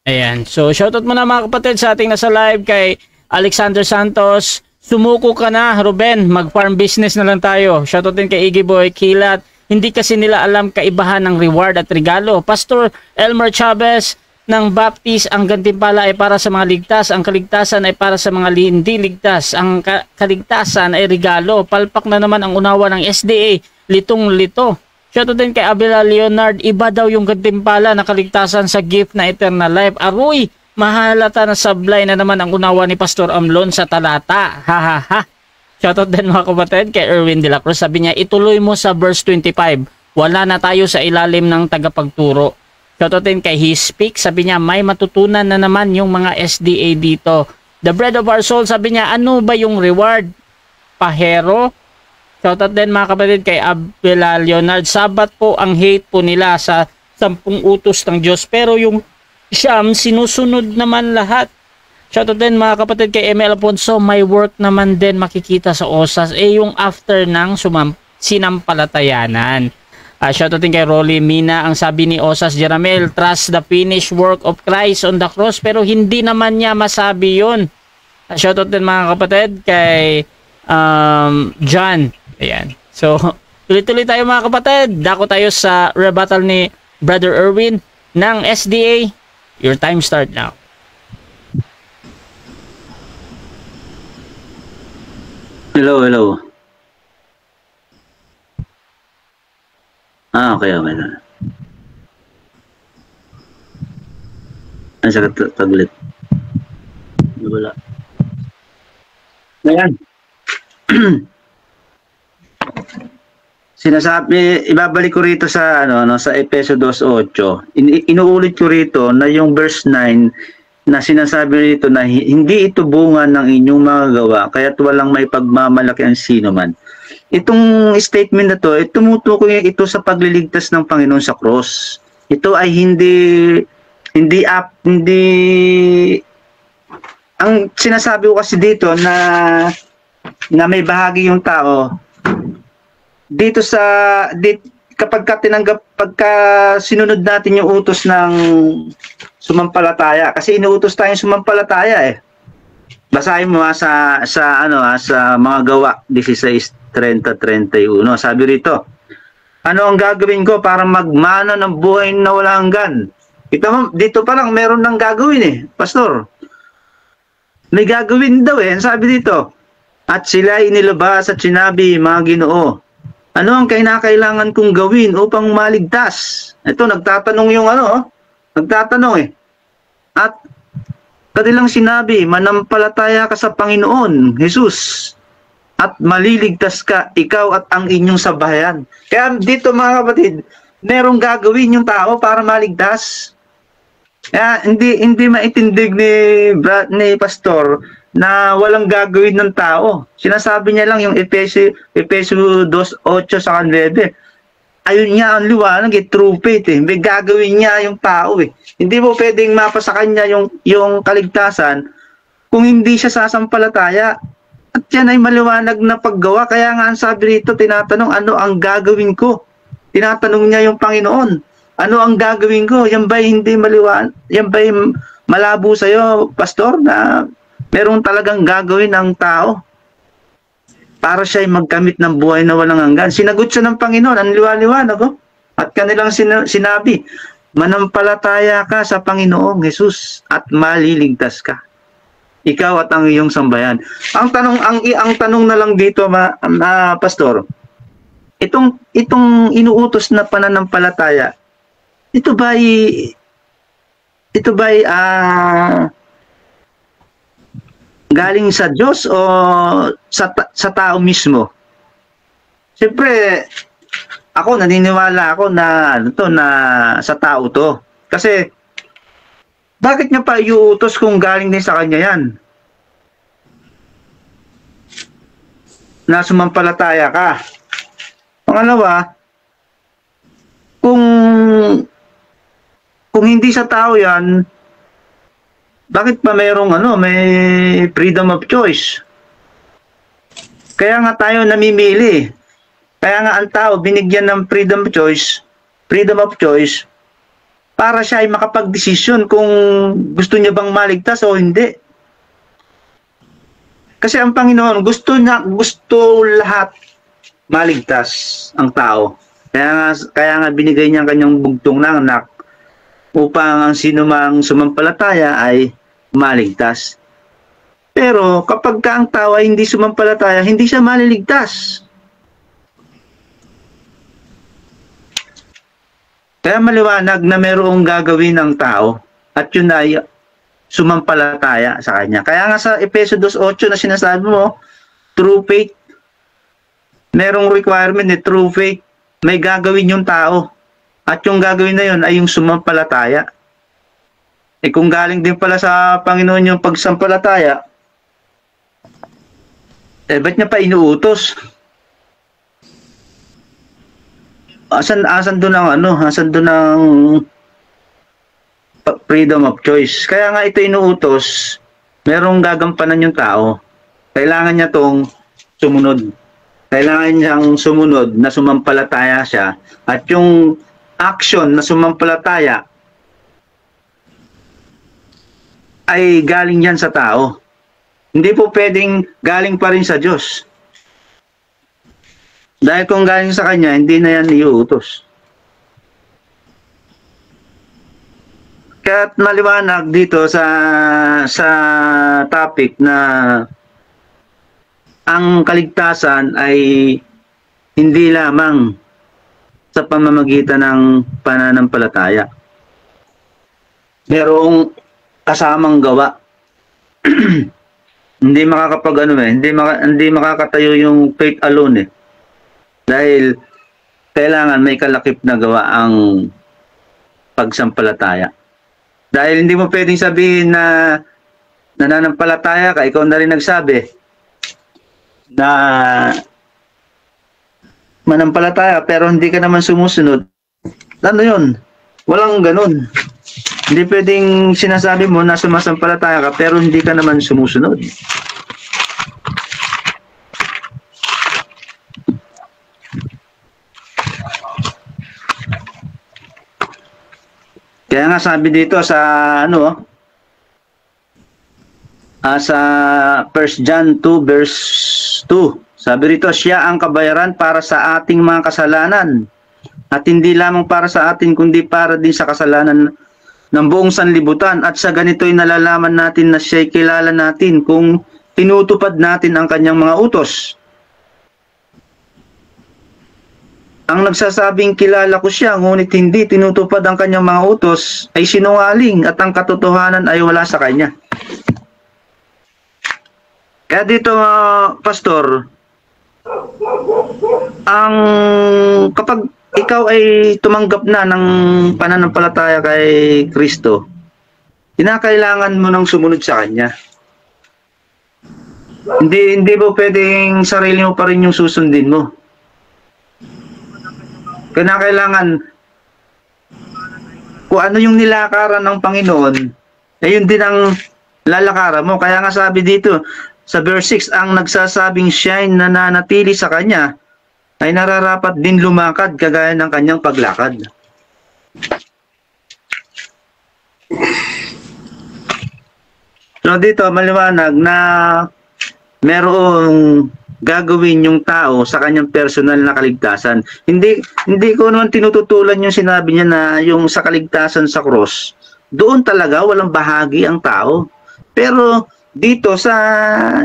Ayan. So, shoutout muna mga kapatid sa ating nasa live kay Alexander Santos. Sumuko ka na, Ruben. Mag-farm business na lang tayo. Shoutout din kay Iggy Boy, Kilat. Hindi kasi nila alam kaibahan ng reward at regalo. Pastor Elmer Chavez ng Baptist, ang gantimpala ay para sa mga ligtas. Ang kaligtasan ay para sa mga hindi ligtas. Ang kaligtasan ay regalo. Palpak na naman ang unawa ng SDA. Litong-lito. Shoutout din kay Abela Leonard. Iba daw yung gantimpala na kaligtasan sa gift na eternal life. Aroy! Mahalata na sablay na naman ang unawa ni Pastor Amlon sa talata. Ha. Shoutout din mga kapatid kay Erwin de la Cruz. Sabi niya, ituloy mo sa verse 25. Wala na tayo sa ilalim ng tagapagturo. Shoutout din kay He Speak. Sabi niya, may matutunan na naman yung mga SDA dito. The Bread of Our Soul. Sabi niya, ano ba yung reward? Pahero? Shoutout din mga kapatid kay Abela Leonard. Sabat po ang hate po nila sa 10 utos ng Diyos. Pero yung siyam, sinusunod naman lahat. Shoutout din mga kapatid kay Emel Alfonso, may work naman din makikita sa OSAS. Yung after ng sinampalatayanan. Shoutout din kay Rolly Mina, ang sabi ni OSAS Jeramel, trust the finished work of Christ on the cross. Pero hindi naman niya masabi yun. Shoutout din mga kapatid kay John. Ayan. So, tuloy-tuloy tayo mga kapatid. Dako tayo sa rebuttal ni Brother Erwin ng SDA. Your time start now. Hello. Okay na. Ang sakit taglit. Wala. Ayan. Sinasabi, ibabalik ko rito sa sa Efeso 2:8. Inuulit ko rito na yung verse 9 na sinasabi rito na hindi ito bunga ng inyong mga gawa, kaya't walang may pagmamalaki ang sino man. Itong statement na to, tumutukoy ito sa pagliligtas ng Panginoon sa cross. Ito ay hindi ang sinasabi ko kasi dito na may bahagi yung tao dito pagka sinunod natin yung utos ng sumampalataya, kasi inuutos tayong sumampalataya Basahin mo sa mga gawa 16:30-31. Sabi rito, ano ang gagawin ko para magmana ng buhay na wala hanggan? Dito pa lang meron nang gagawin pastor. May gagawin daw sabi dito. At sila inilabas at sinabi, mga Ginoo, ano ang kinakailangan kong gawin upang maligtas? Ito, nagtatanong yung nagtatanong At kanilang sinabi, manampalataya ka sa Panginoon, Jesus, at maliligtas ka, ikaw at ang inyong sambahayan. Kaya dito mga kapatid, merong gagawin yung tao para maligtas. Kaya hindi maitindig ni Pastor na walang gagawin ng tao. Sinasabi niya lang yung Efeso 2:8 sa 9. Ayun niya ang liwanag, true faith eh. May gagawin niya yung tao eh. Hindi mo pwedeng mapasa kanya yung kaligtasan kung hindi siya sasampalataya. At yan ay maliwanag na paggawa. Kaya nga ang sabi rito, tinatanong, ano ang gagawin ko? Tinatanong niya yung Panginoon, ano ang gagawin ko? Yan ba'y hindi maliwanag? Yan ba'y malabo sa'yo, Pastor, na merong talagang gagawin ng tao para siya ay magkamit ng buhay na walang hanggan? Sinagot siya ng Panginoon, ang liwanag. At kanilang sinabi, manampalataya ka sa Panginoong Jesus at maliligtas ka, ikaw at ang iyong sambayan. Ang tanong na lang dito, Pastor, itong inuutos na pananampalataya, ito ba'y galing sa Diyos o sa tao mismo? Siyempre, naniniwala ako na sa tao to. Kasi bakit niya pa iuutos kung galing din sa kanya yan? Na sumampalataya ka. Pangalawa, kung hindi sa tao yan, bakit pa may freedom of choice? Kaya nga tayo namimili. Kaya nga ang tao binigyan ng freedom of choice para siya ay makapag-desisyon kung gusto niya bang maligtas o hindi. Kasi ang Panginoon, gusto lahat maligtas ang tao. Kaya nga binigay niya ang kanyang bugtong na anak upang ang sino mang sumampalataya ay maligtas. Pero kapag ang tao ay hindi sumampalataya, hindi siya maliligtas. Kaya maliwanag na mayroong gagawin ng tao at yun ay sumampalataya sa kanya. Kaya nga sa Efeso 2:8 na sinasabi mo, true faith, merong requirement true faith, may gagawin yung tao. At yung gagawin na yun ay yung sumampalataya. Kung galing din pala sa Panginoon yung pagsampalataya, ba't niya pa inuutos? Asan doon ang freedom of choice? Kaya nga ito inuutos, merong gagampanan yung tao. Kailangan niya tong sumunod. Kailangan niyang sumunod na sumampalataya siya. At yung action na sumampalataya ay galing yan sa tao. Hindi po pwedeng galing pa rin sa Diyos. Dahil kung galing sa Kanya, hindi na yan iuutos. Kaya maliwanag dito sa topic na ang kaligtasan ay hindi lamang sa pamamagitan ng pananampalataya. Merong kasamang gawa. Hindi hindi makakatayo yung faith alone eh. Dahil kailangan may kalakip na gawa ang pagsampalataya. Dahil hindi mo pwedeng sabihin na nananampalataya ka, ikaw na rin nagsabi na manampalataya pero hindi ka naman sumusunod. Ano yun? Walang ganun. Hindi pwedeng sinasabi mo na sumasampalataya ka pero hindi ka naman sumusunod. Kaya nga sabi dito sa sa 1 John 2 verse 2, sabi rito, siya ang kabayaran para sa ating mga kasalanan at hindi lamang para sa atin kundi para din sa kasalanan ng buong sanlibutan, at sa ganito'y nalalaman natin na siya'y kilala natin kung tinutupad natin ang kanyang mga utos. Ang nagsasabing kilala ko siya ngunit hindi tinutupad ang kanyang mga utos ay sinungaling at ang katotohanan ay wala sa kanya. Kaya dito, Pastor, ang kapag ikaw ay tumanggap na ng pananampalataya kay Kristo, kinakailangan mo nang sumunod sa Kanya. Hindi mo pwedeng sarili mo pa rin yung susundin mo. Kinakailangan kung ano yung nilakaran ng Panginoon, ay yun din ang lalakaran mo. Kaya nga sabi dito, sa verse 6, ang nagsasabing siya ay nananatili sa Kanya, ay nararapat din lumakad kagaya ng kanyang paglakad. So dito, maliwanag na merong gagawin yung tao sa kanyang personal na kaligtasan. Hindi ko naman tinututulan yung sinabi niya na yung sa kaligtasan sa cross, doon talaga walang bahagi ang tao. Pero dito sa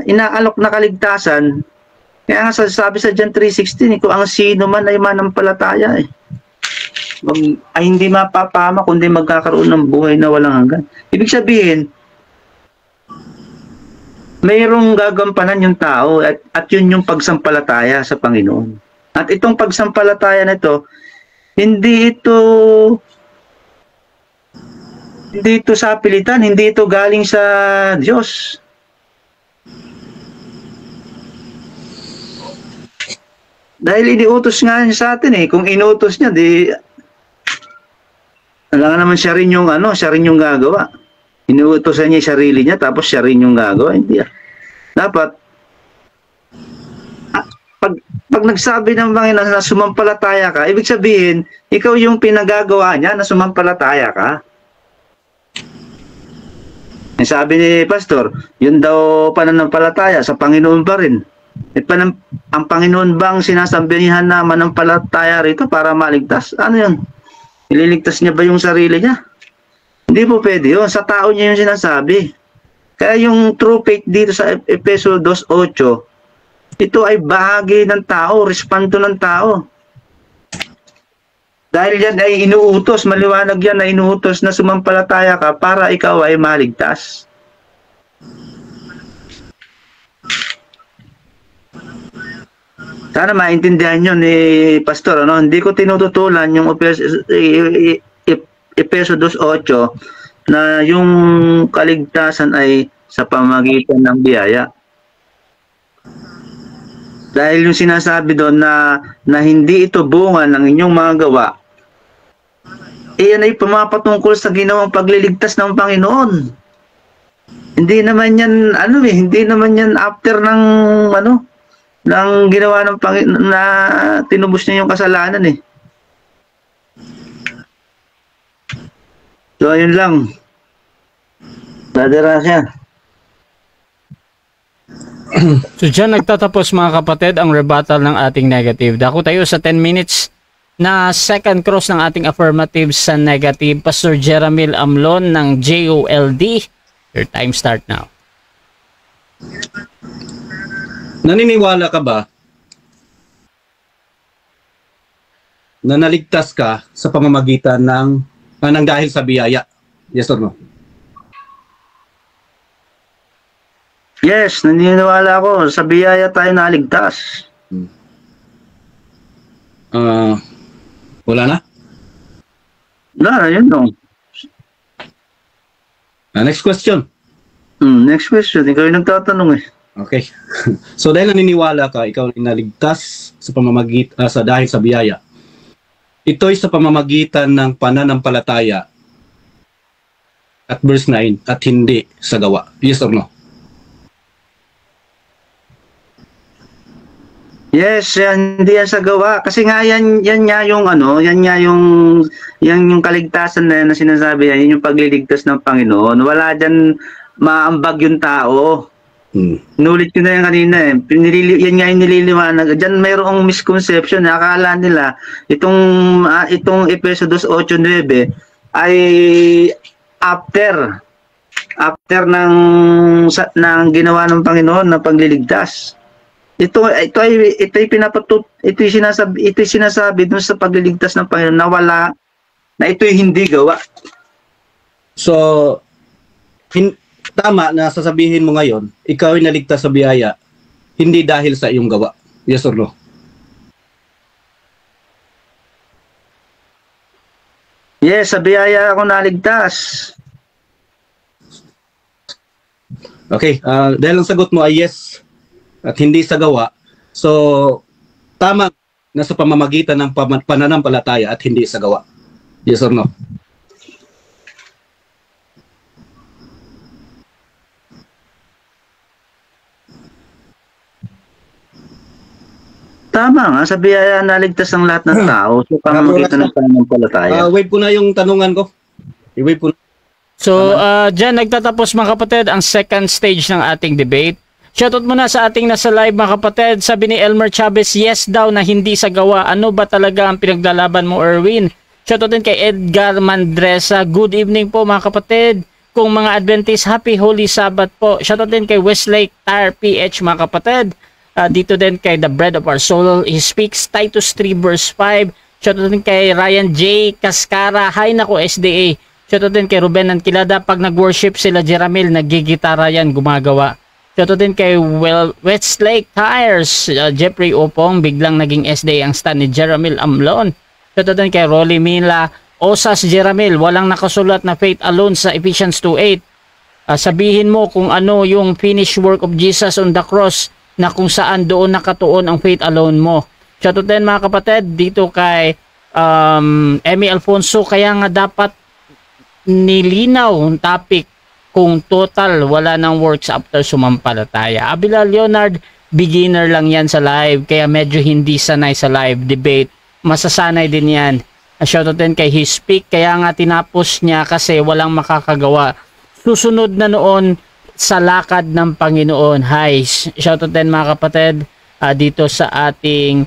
inaalok na kaligtasan, kaya nga sabi sa John 3:16, kung ang sino man ay manampalataya, ay hindi mapapama kundi magkakaroon ng buhay na walang hanggan. Ibig sabihin, mayroong gagampanan yung tao at yun yung pagsampalataya sa Panginoon. At itong pagsampalataya na ito, hindi ito sa pilitan, hindi ito galing sa Diyos. Dahil iniutos nga niya sa atin Kung inutos niya, di alam naman siya rin yung gagawa. Inuutosan niya yung sarili niya, tapos siya rin yung gagawa. Hindi. Dapat, pag nagsabi ng Panginoon na sumampalataya ka, ibig sabihin, ikaw yung pinagagawa niya na sumampalataya ka. Sabi ni Pastor, yun daw pananampalataya sa Panginoon pa rin. Ang Panginoon bang sinasabihan na manampalataya rito para maligtas? Ano yun? Ililigtas niya ba yung sarili niya? Hindi po pwede yun. Sa tao niya yung sinasabi. Kaya yung true faith dito sa Efeso 2:8, ito ay bahagi ng tao, respondo ng tao. Dahil yan ay inuutos, maliwanag yan na inuutos na sumampalataya ka para ikaw ay maligtas. Sana maintindihan nyo ni Pastor, hindi ko tinututulan yung Efeso 2:8 na yung kaligtasan ay sa pamamagitan ng biyaya. Dahil yung sinasabi doon na hindi ito bunga ng inyong mga gawa, iyan ay pumapatungkol sa ginawang pagliligtas ng Panginoon. Hindi naman yan, hindi naman yan after ng ginawa ng Panginoon na tinubos niya yung kasalanan So, ayun lang. Dadara siya. So dyan nagtatapos mga kapatid ang rebuttal ng ating negative. Dako tayo sa 10 minutes na second cross ng ating affirmative sa negative. Pastor Jeramil Amlon ng JOLD. Your time start now. Naniniwala ka ba na naligtas ka sa pamamagitan ng dahil sa biyaya? Yes or no? Yes, naniniwala ako. Sa biyaya tayo naligtas. Wala na? Wala, yun no. Next question. Next question. Ikaw yung nagtatanong Okay. So dahil naniniwala ka, ikaw ay naligtas sa pamamagitan dahil sa biyaya. Ito'y sa pamamagitan ng pananampalataya at verse 9 at hindi sa gawa. Yes or no? Yes, hindi yan sa gawa. Kasi nga yan nga yung yung kaligtasan na sinasabi yan, yung pagliligtas ng Panginoon. Wala diyan maambag yung tao. Nulit ko na yan kanina yan nga yung nililiwanag. Diyan mayroong misconception. Akala nila itong Efeso 2:8-9 ay after ng ginawa ng Panginoon na pagliligtas. Ito ay sinasabi dun sa pagliligtas ng Panginoon na ito'y hindi gawa. So tama na sasabihin mo ngayon, ikaw ay naligtas sa biyaya, hindi dahil sa iyong gawa. Yes or no? Yes, sa biyaya ako naligtas. Okay, dahil ang sagot mo ay yes at hindi sa gawa, so tama na sa pamamagitan ng pananampalataya at hindi sa gawa. Yes or no? Tama nga, sa biyaya naligtas ang lahat ng tao sa pamamagitan ng pananampalataya. Wave ko na yung tanungan ko. I-wave ko na. So, dyan nagtatapos mga kapatid ang second stage ng ating debate. Shoutout muna sa ating nasa live mga kapatid. Sabi ni Elmer Chavez, yes daw na hindi sa gawa. Ano ba talaga ang pinaglalaban mo, Erwin? Shoutout din kay Edgar Mandresa. Good evening po mga kapatid. Kung mga Adventist, happy Holy Sabbath po. Shoutout din kay Westlake Tire PH mga kapatid. Dito din kay The Bread of Our Soul. He speaks Titus 3 verse 5. Shoutout din kay Ryan J. Cascara. Hi nako SDA. Shoutout din kay Ruben Ankilada. Pag nag-worship sila Jeramil, nagigitara yan, gumagawa. Shoutout din kay Westlake Tires. Jeffrey Opong, biglang naging SDA ang stand ni Jeramil Amlon. Shoutout din kay Rolly Mila. Osas Jeramil, walang nakasulat na faith alone sa Ephesians 2:8. Sabihin mo kung ano yung finished work of Jesus on the cross, na kung saan doon nakatuon ang faith alone mo. Shoutout din mga kapatid dito kay Emmy Alfonso, kaya nga dapat nilinaw ang topic kung total wala ng works after sumampalataya. Abila Leonard, beginner lang yan sa live, kaya medyo hindi sanay sa live debate. Masasanay din yan. Shoutout din kay He Speak, kaya nga tinapos niya kasi walang makakagawa. Susunod na noon sa lakad ng Panginoon. Hi, shoutout din mga kapatid dito sa ating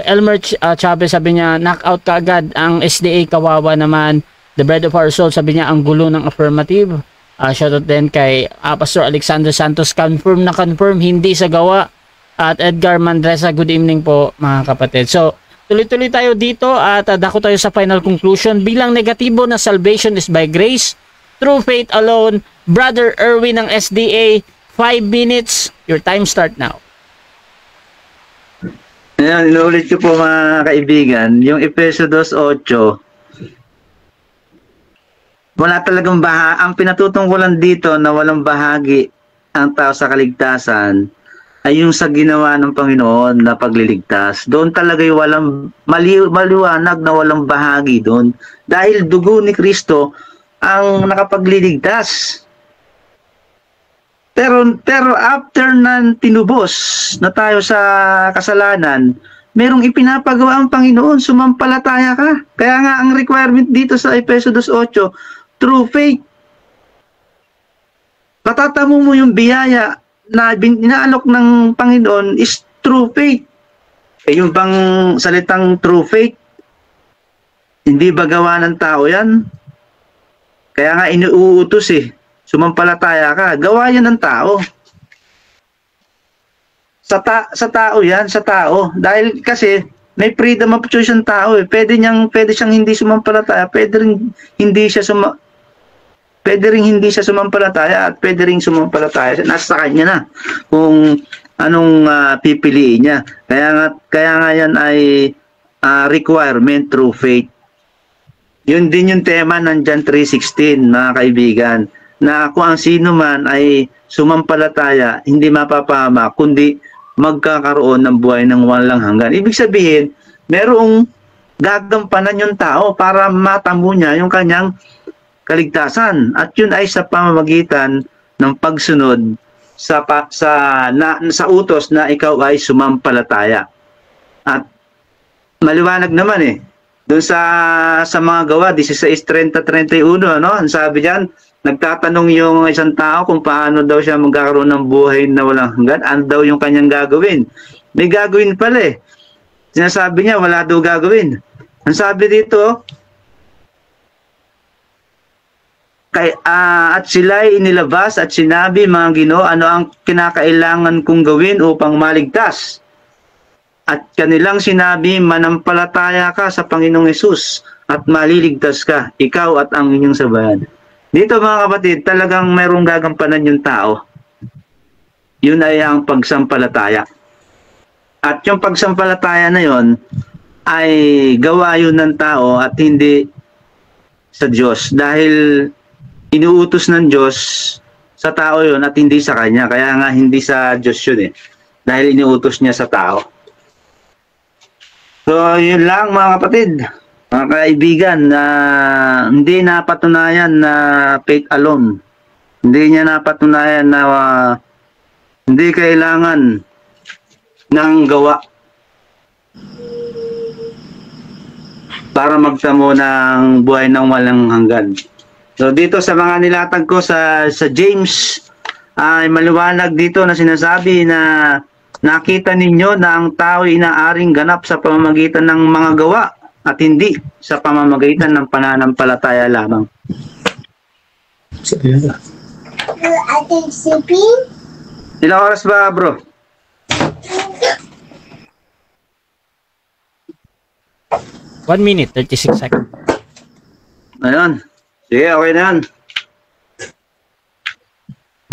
Elmer Chavez, sabi niya knockout ka agad ang SDA, kawawa naman. The Bread of Our Soul, sabi niya ang gulo ng affirmative. Shoutout din kay Pastor Alexander Santos, confirm na confirm, hindi sa gawa. At Edgar Mandresa, good evening po mga kapatid. So tuloy-tuloy tayo dito at dako tayo sa final conclusion. Bilang negatibo na salvation is by grace through faith alone. Brother Erwin ng SDA, 5 minutes. Your time start now. Ayan, inuulit ko po mga kaibigan, yung Efeso 2:8, wala talagang ang pinatutungkulan dito na walang bahagi ang tao sa kaligtasan ay yung sa ginawa ng Panginoon na pagliligtas. Doon talaga yung walang maliwanag na walang bahagi doon. Dahil dugo ni Kristo ang nakapagliligtas. Pero after na tinubos na tayo sa kasalanan, merong ipinapagawa ang Panginoon, sumampalataya ka. Kaya nga ang requirement dito sa Efeso 2:8, through faith. Matatamo mo yung biyaya na inaalok ng Panginoon is through faith. Yung bang salitang true faith, hindi ba gawa ng tao yan? Kaya nga inuutos sumampalataya ka. Gawa yan ng tao. Sa tao yan, sa tao. Dahil kasi may freedom of choice ang tao. Pwede siyang hindi sumampalataya, pwede rin hindi siya sumampalataya at pwede rin sumampalataya. Nasa kanya na kung anong pipiliin niya. Kaya nga yan ay requirement through faith. Yun din yung tema ng John 3:16, mga kaibigan, na kung ang sino man ay sumampalataya, hindi mapapahama, kundi magkakaroon ng buhay ng walang hanggan. Ibig sabihin, merong gagampanan yung tao para matamo niya yung kanyang kaligtasan. At yun ay sa pamamagitan ng pagsunod sa utos na ikaw ay sumampalataya. At maliwanag naman doon sa mga gawa, 16:30-31, ang sabi diyan, nagtatanong yung isang tao kung paano daw siya magkakaroon ng buhay na walang hanggan, ano daw yung kanyang gagawin. May gagawin pala Sinasabi niya, wala daw gagawin. Ang sabi dito, at sila'y inilabas at sinabi, mga Ginoo, ano ang kinakailangan kong gawin upang maligtas? At kanilang sinabi, manampalataya ka sa Panginoong Hesus at maliligtas ka, ikaw at ang inyong sabayan. Dito mga kapatid, talagang mayroong gagampanan yung tao. Yun ay ang pagsampalataya. At yung pagsampalataya na yun ay gawa yun ng tao at hindi sa Diyos. Dahil inuutos ng Diyos sa tao yun at hindi sa kanya. Kaya nga hindi sa Diyos yun eh. Dahil inuutos niya sa tao. So yun lang mga kapatid. Mga kaibigan, na hindi napatunayan na faith alone. Hindi niya napatunayan na hindi kailangan ng gawa para magtamo ng buhay ng walang hanggan. So dito sa mga nilatag ko sa James, ay maliwanag dito na sinasabi na nakita ninyo na ang tao ay inaaring ganap sa pamamagitan ng mga gawa at hindi sa pamamagitan ng pananampalataya lamang. Ilang oras ba, bro? One minute, 36 seconds. Ayun. Sige, okay na yan.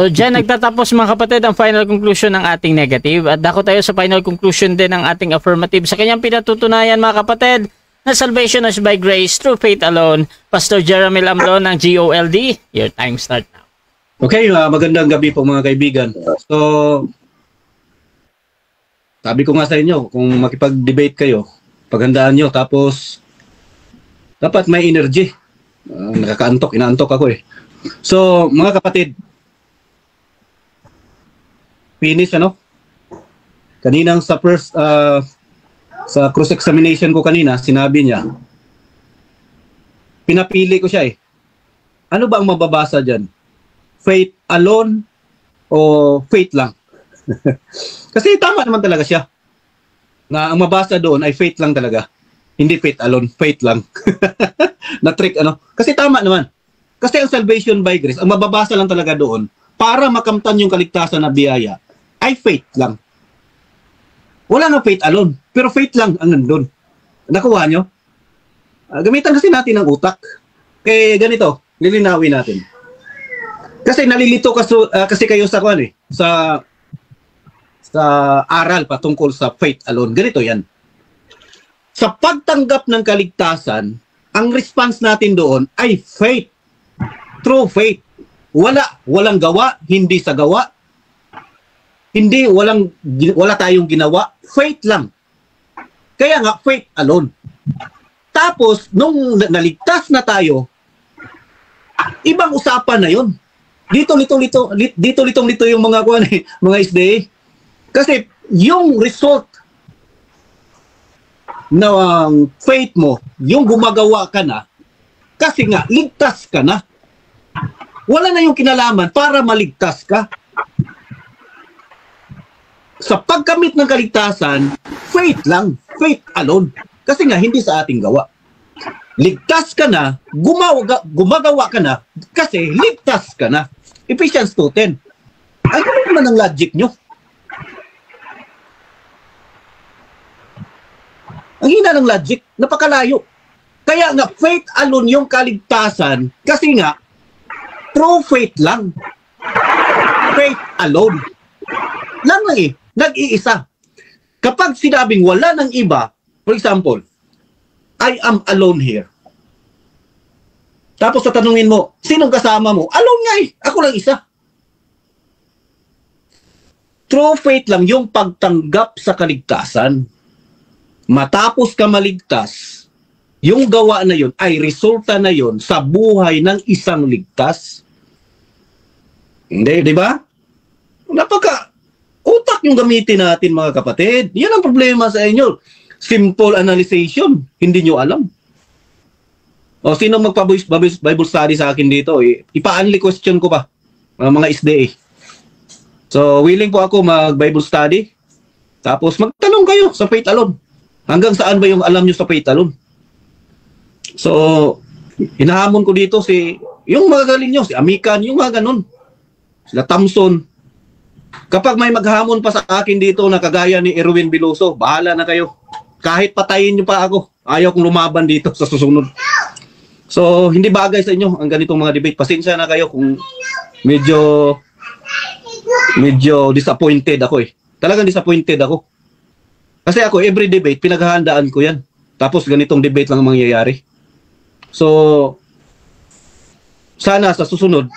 So dyan nagtatapos mga kapatid ang final conclusion ng ating negative at dako tayo sa final conclusion din ng ating affirmative. Sa kanyang pinatutunayan mga kapatid na salvation is by grace through faith alone. Pastor Jeremy Amlon ng GOLD, your time start now. Okay, magandang gabi po mga kaibigan. So, sabi ko nga sa inyo, kung makipag-debate kayo, paghandaan nyo, tapos dapat may energy. Nakakaantok, inaantok ako eh. So, mga kapatid, finish kaninang sa first sa cross examination ko kanina, sinabi niya pinapili ko siya eh. Ano ba ang mababasa diyan? Faith alone o faith lang? Kasi tama naman talaga siya. Na ang mabasa doon ay faith lang talaga. Hindi faith alone, faith lang. Na trick Kasi tama naman. Kasi ang salvation by grace, ang mababasa lang talaga doon para makamtan yung kaligtasan na biyaya ay faith lang. Wala na faith alone, pero faith lang ang nandun. Nakuha nyo? Gamitan kasi natin ang utak. Kaya ganito, lilinawin natin. Kasi nalilito kasi kayo sa sa aral patungkol sa faith alone. Ganito yan. Sa pagtanggap ng kaligtasan, ang response natin doon ay faith. True faith. Walang gawa, hindi sa gawa. Wala tayong ginawa. Faith lang. Kaya nga, faith alone. Tapos, nung naligtas na tayo, ibang usapan na yun. Dito litong yung mga SDA. Kasi, yung result na faith mo, yung gumagawa ka na, kasi nga, ligtas ka na. Wala na yung kinalaman para maligtas ka. Sa pagkamit ng kaligtasan, faith lang, faith alone. Kasi nga, hindi sa ating gawa. Ligtas ka na, gumagawa ka na, kasi ligtas ka na. Ephesians 2:10. Ay, ano naman ang logic nyo? Ang hina ng logic, napakalayo. Kaya nga, faith alone yung kaligtasan, kasi nga, true faith lang. Faith alone. Lang eh. Nag-iisa. Kapag sinabing wala ng iba, for example, I am alone here. Tapos tatanungin mo, sinong kasama mo? Alone nga eh. Ako lang isa. True faith lang yung pagtanggap sa kaligtasan. Matapos ka maligtas, yung gawa na yun ay resulta na yun sa buhay ng isang ligtas. Hindi, di ba? Utak yung gamitin natin mga kapatid. Yan ang problema sa inyo. Simple analyzation. Hindi nyo alam. O sino magpa-Bible study sa akin dito? Ipa-only question ko pa. Mga SDA. So, willing po ako mag-Bible study. Tapos magtanong kayo sa faith alone. Hanggang saan ba yung alam nyo sa faith alone? So, hinahamon ko dito yung mga galing nyo, si Amican, yung mga ganun. Sila Thompson. Kapag may maghamon pa sa akin dito na kagaya ni Erwin Biloso, bahala na kayo. Kahit patayin nyo pa ako, ayaw kong lumaban dito sa susunod. So, hindi bagay sa inyo ang ganitong mga debate. Pasensya na kayo kung medyo disappointed ako eh. Talagang disappointed ako. Kasi ako, every debate, pinaghahandaan ko yan. Tapos ganitong debate lang ang mangyayari. So, sana sa susunod,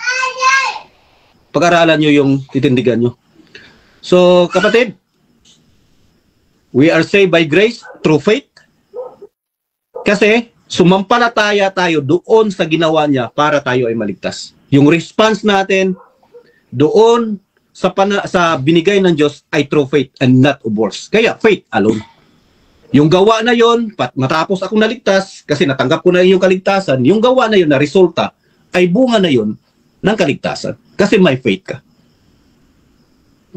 pag-aralan nyo yung titindigan nyo. So, kapatid, we are saved by grace through faith. Kasi, sumampalataya tayo doon sa ginawa niya para tayo ay maligtas. Yung response natin doon sa binigay ng Diyos ay through faith and not of works. Kaya, faith alone. Yung gawa na yon, matapos akong naligtas, kasi natanggap ko na yung kaligtasan, yung gawa na yon na resulta, ay bunga na yon ng kaligtasan. Kasi may faith ka.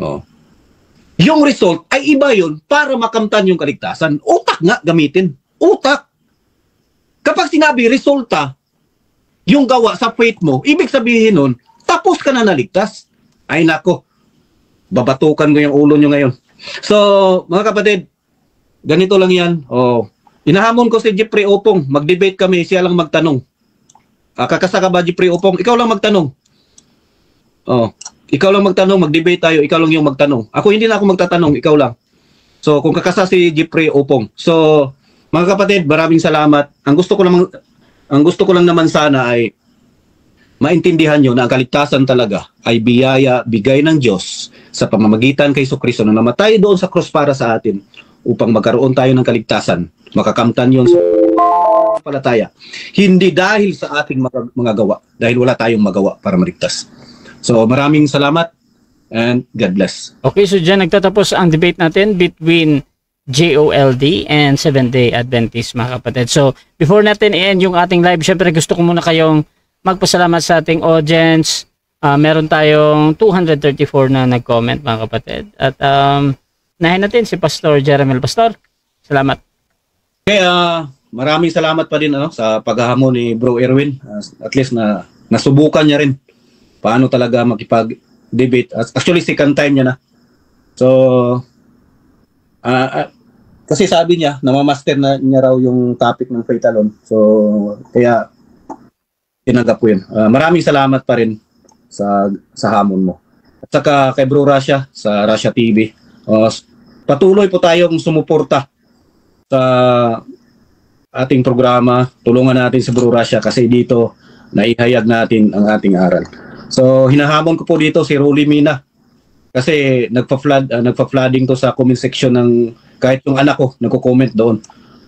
Oh. Yung result ay iba yon para makamtan yung kaligtasan. Utak nga gamitin. Utak. Kapag sinabi resulta, yung gawa sa faith mo, ibig sabihin nun, tapos ka na naligtas. Ay nako, babatukan ko yung ulo nyo ngayon. So, mga kapatid, ganito lang yan. Oh, inahamon ko si Jeffrey Opong. Mag-debate kami, siya lang magtanong. Kakasa ka ba, Jeffrey Opong? Ikaw lang magtanong. Oh, ikaw lang magtanong, mag-debate tayo, ikaw lang yung magtanong. Ako hindi na ako magtatanong, ikaw lang. So, kung kakasa si Jeffrey Opong. So, mga kapatid, maraming salamat. Ang gusto ko lang naman sana ay maintindihan nyo na ang kaligtasan talaga ay biyaya, bigay ng Diyos sa pamamagitan kay Jesucristo na namatay doon sa cross para sa atin upang magkaroon tayo ng kaligtasan. Makakamtan yun sa palataya. Hindi dahil sa ating mga gawa, dahil wala tayong magawa para maligtas. So maraming salamat and God bless. Okay, so dyan nagtatapos ang debate natin between JOLD and Seventh-day Adventist, mga kapatid. So before natin i-end yung ating live, syempre gusto ko muna kayong magpasalamat sa ating audience. Meron tayong 234 na nag-comment, mga kapatid. At nahin natin si Pastor Jeramil. Pastor, salamat. Okay, maraming salamat pa din sa paghahamon ni Bro Erwin. At least nasubukan niya rin paano talaga makipag-debate. Actually, second time niya na. So, kasi sabi niya, namamaster na niya raw yung topic ng faith alone. So, kaya tinanggap ko yun. Maraming salamat pa rin sa hamon mo. At saka kay Bro Russia sa Russia TV. Patuloy po tayong sumuporta sa ating programa. Tulungan natin si Bro Russia kasi dito naihayag natin ang ating aral. So hinahamon ko po dito si Rolly Mina kasi nagpa-flooding to sa comment section ng kahit yung anak ko nagko-comment doon.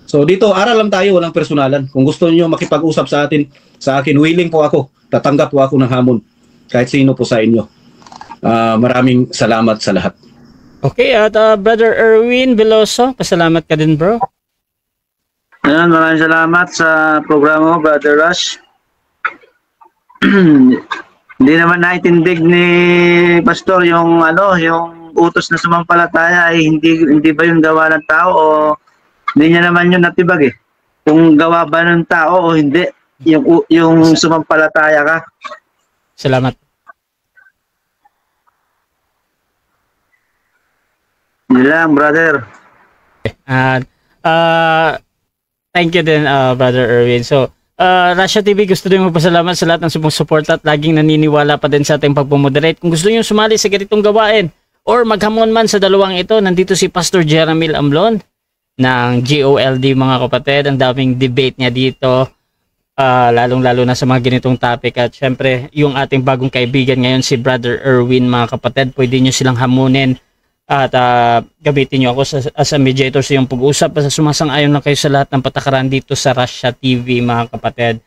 So dito aral lang tayo, walang personalan. Kung gusto niyo makipag-usap sa akin, willing po ako. Tatanggap po ako ng hamon kahit sino po sa inyo. Maraming salamat sa lahat. Okay, at Brother Erwin Veloso, pasalamat ka din, bro. Ayan, maraming salamat sa programa mo, Brother Rush. Hindi naman naitindig ni Pastor yung utos na sumampalataya ay hindi ba yung gawa ng tao o hindi niya naman yun natibag eh. Kung gawa ba ng tao o hindi, yung sumampalataya ka. Salamat. Yun lang, brother. At thank you din, Brother Erwin. So, Russia TV, gusto din magpasalamat sa lahat ng sumusuporta at laging naniniwala pa din sa ating pagpumoderate. Kung gusto niyo sumali sa ganitong gawain or maghamon man sa dalawang ito, nandito si Pastor Jeramil Amlon ng GOLD, mga kapatid. Ang daming debate niya dito, lalong-lalo na sa mga ganitong topic. At syempre, yung ating bagong kaibigan ngayon, si Brother Erwin, mga kapatid, pwede nyo silang hamunin at gamitin nyo ako as a mediator sa yung pag-usap. Basta sumasang-ayon lang kayo sa lahat ng patakaran dito sa Russia TV, mga kapatid.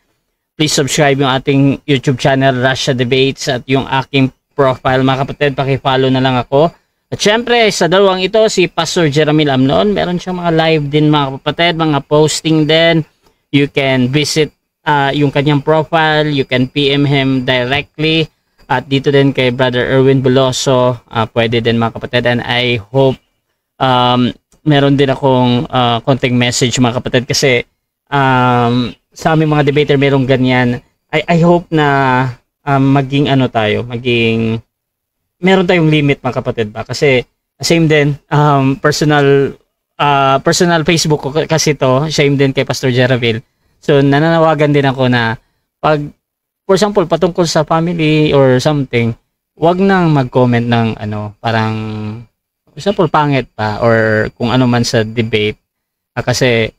Please subscribe yung ating YouTube channel, Russia Debates, at yung aking profile, mga kapatid, pakifollow na lang ako. At syempre, sa dalawang ito, si Pastor Jeramil Amlon, meron siyang mga live din, mga kapatid, mga posting din. You can visit yung kanyang profile, you can PM him directly. At dito din kay Brother Erwin Veloso, pwede din, mga kapatid. And I hope meron din akong konting message, mga kapatid, kasi sa aming mga debater merong ganyan. I hope na maging meron tayong limit, mga kapatid, ba? Kasi same din, personal Facebook ko kasi to, same din kay Pastor Jeramil. So nananawagan din ako na pag for example patungkol sa family or something, wag nang mag-comment ng parang for example pangit pa or kung ano man sa debate. Kasi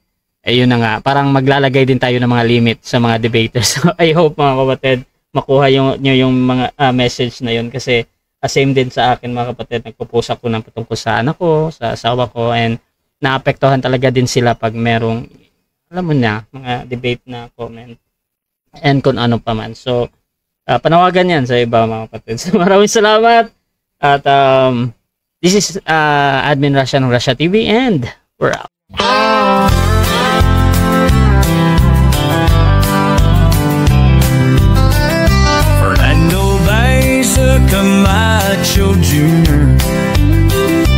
ayun na nga, parang maglalagay din tayo ng mga limit sa mga debaters. So I hope mga kapatid makuha yung mga message na yun, kasi same din sa akin mga kapatid, nagpo-post ako ng patungkol sa anak ko, sa asawa ko, and naapektuhan talaga din sila pag merong alam mo na, mga debate na comment and kung ano pa man. So, panawagan yan sa iba mga kapatid. So, maraming salamat. At this is Admin Russia ng Russia TV, and we're out. Fernando Beza Camacho Jr.,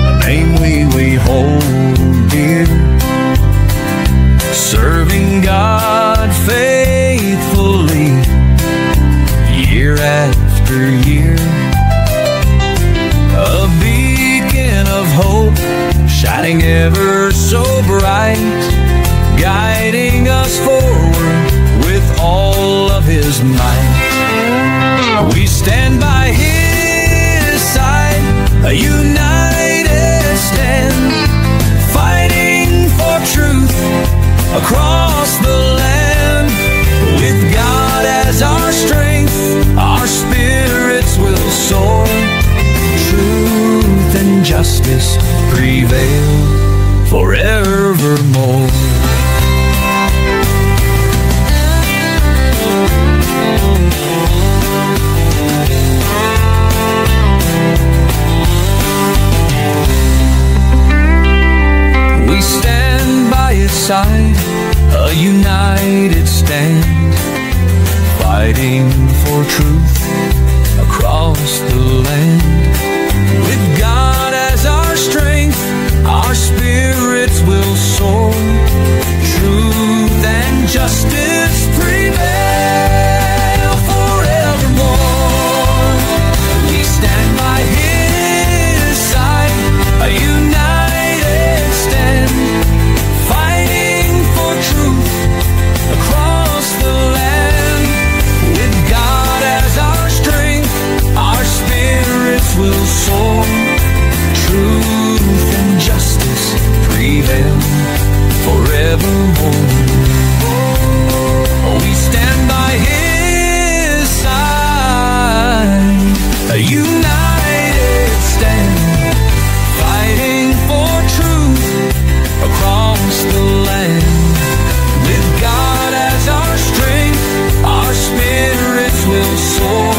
a name we hold dear, serving God faithfully year after year, a beacon of hope shining ever so bright, guiding us forward with all of his might. We stand by his side, a united stand, fighting for truth across the land. With God as our strength, our spirits will soar. Truth and justice prevail forevermore. We stand by his side, a united stand, fighting for truth across the land. With God as our strength, our spirits will soar. Truth and justice prevail forevermore. We stand by his side, a united stand, fighting for truth across the land. With God as our strength, our spirits will soar. Truth and justice prevail forevermore. We stand by his side, a united stand, fighting for truth across the land. With God as our strength, our spirits will soar.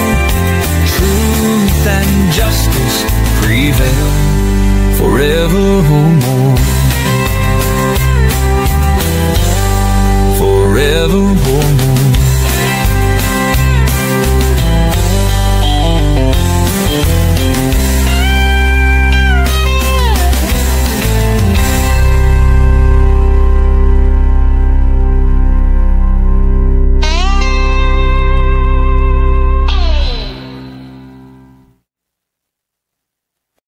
Truth and justice prevail forevermore.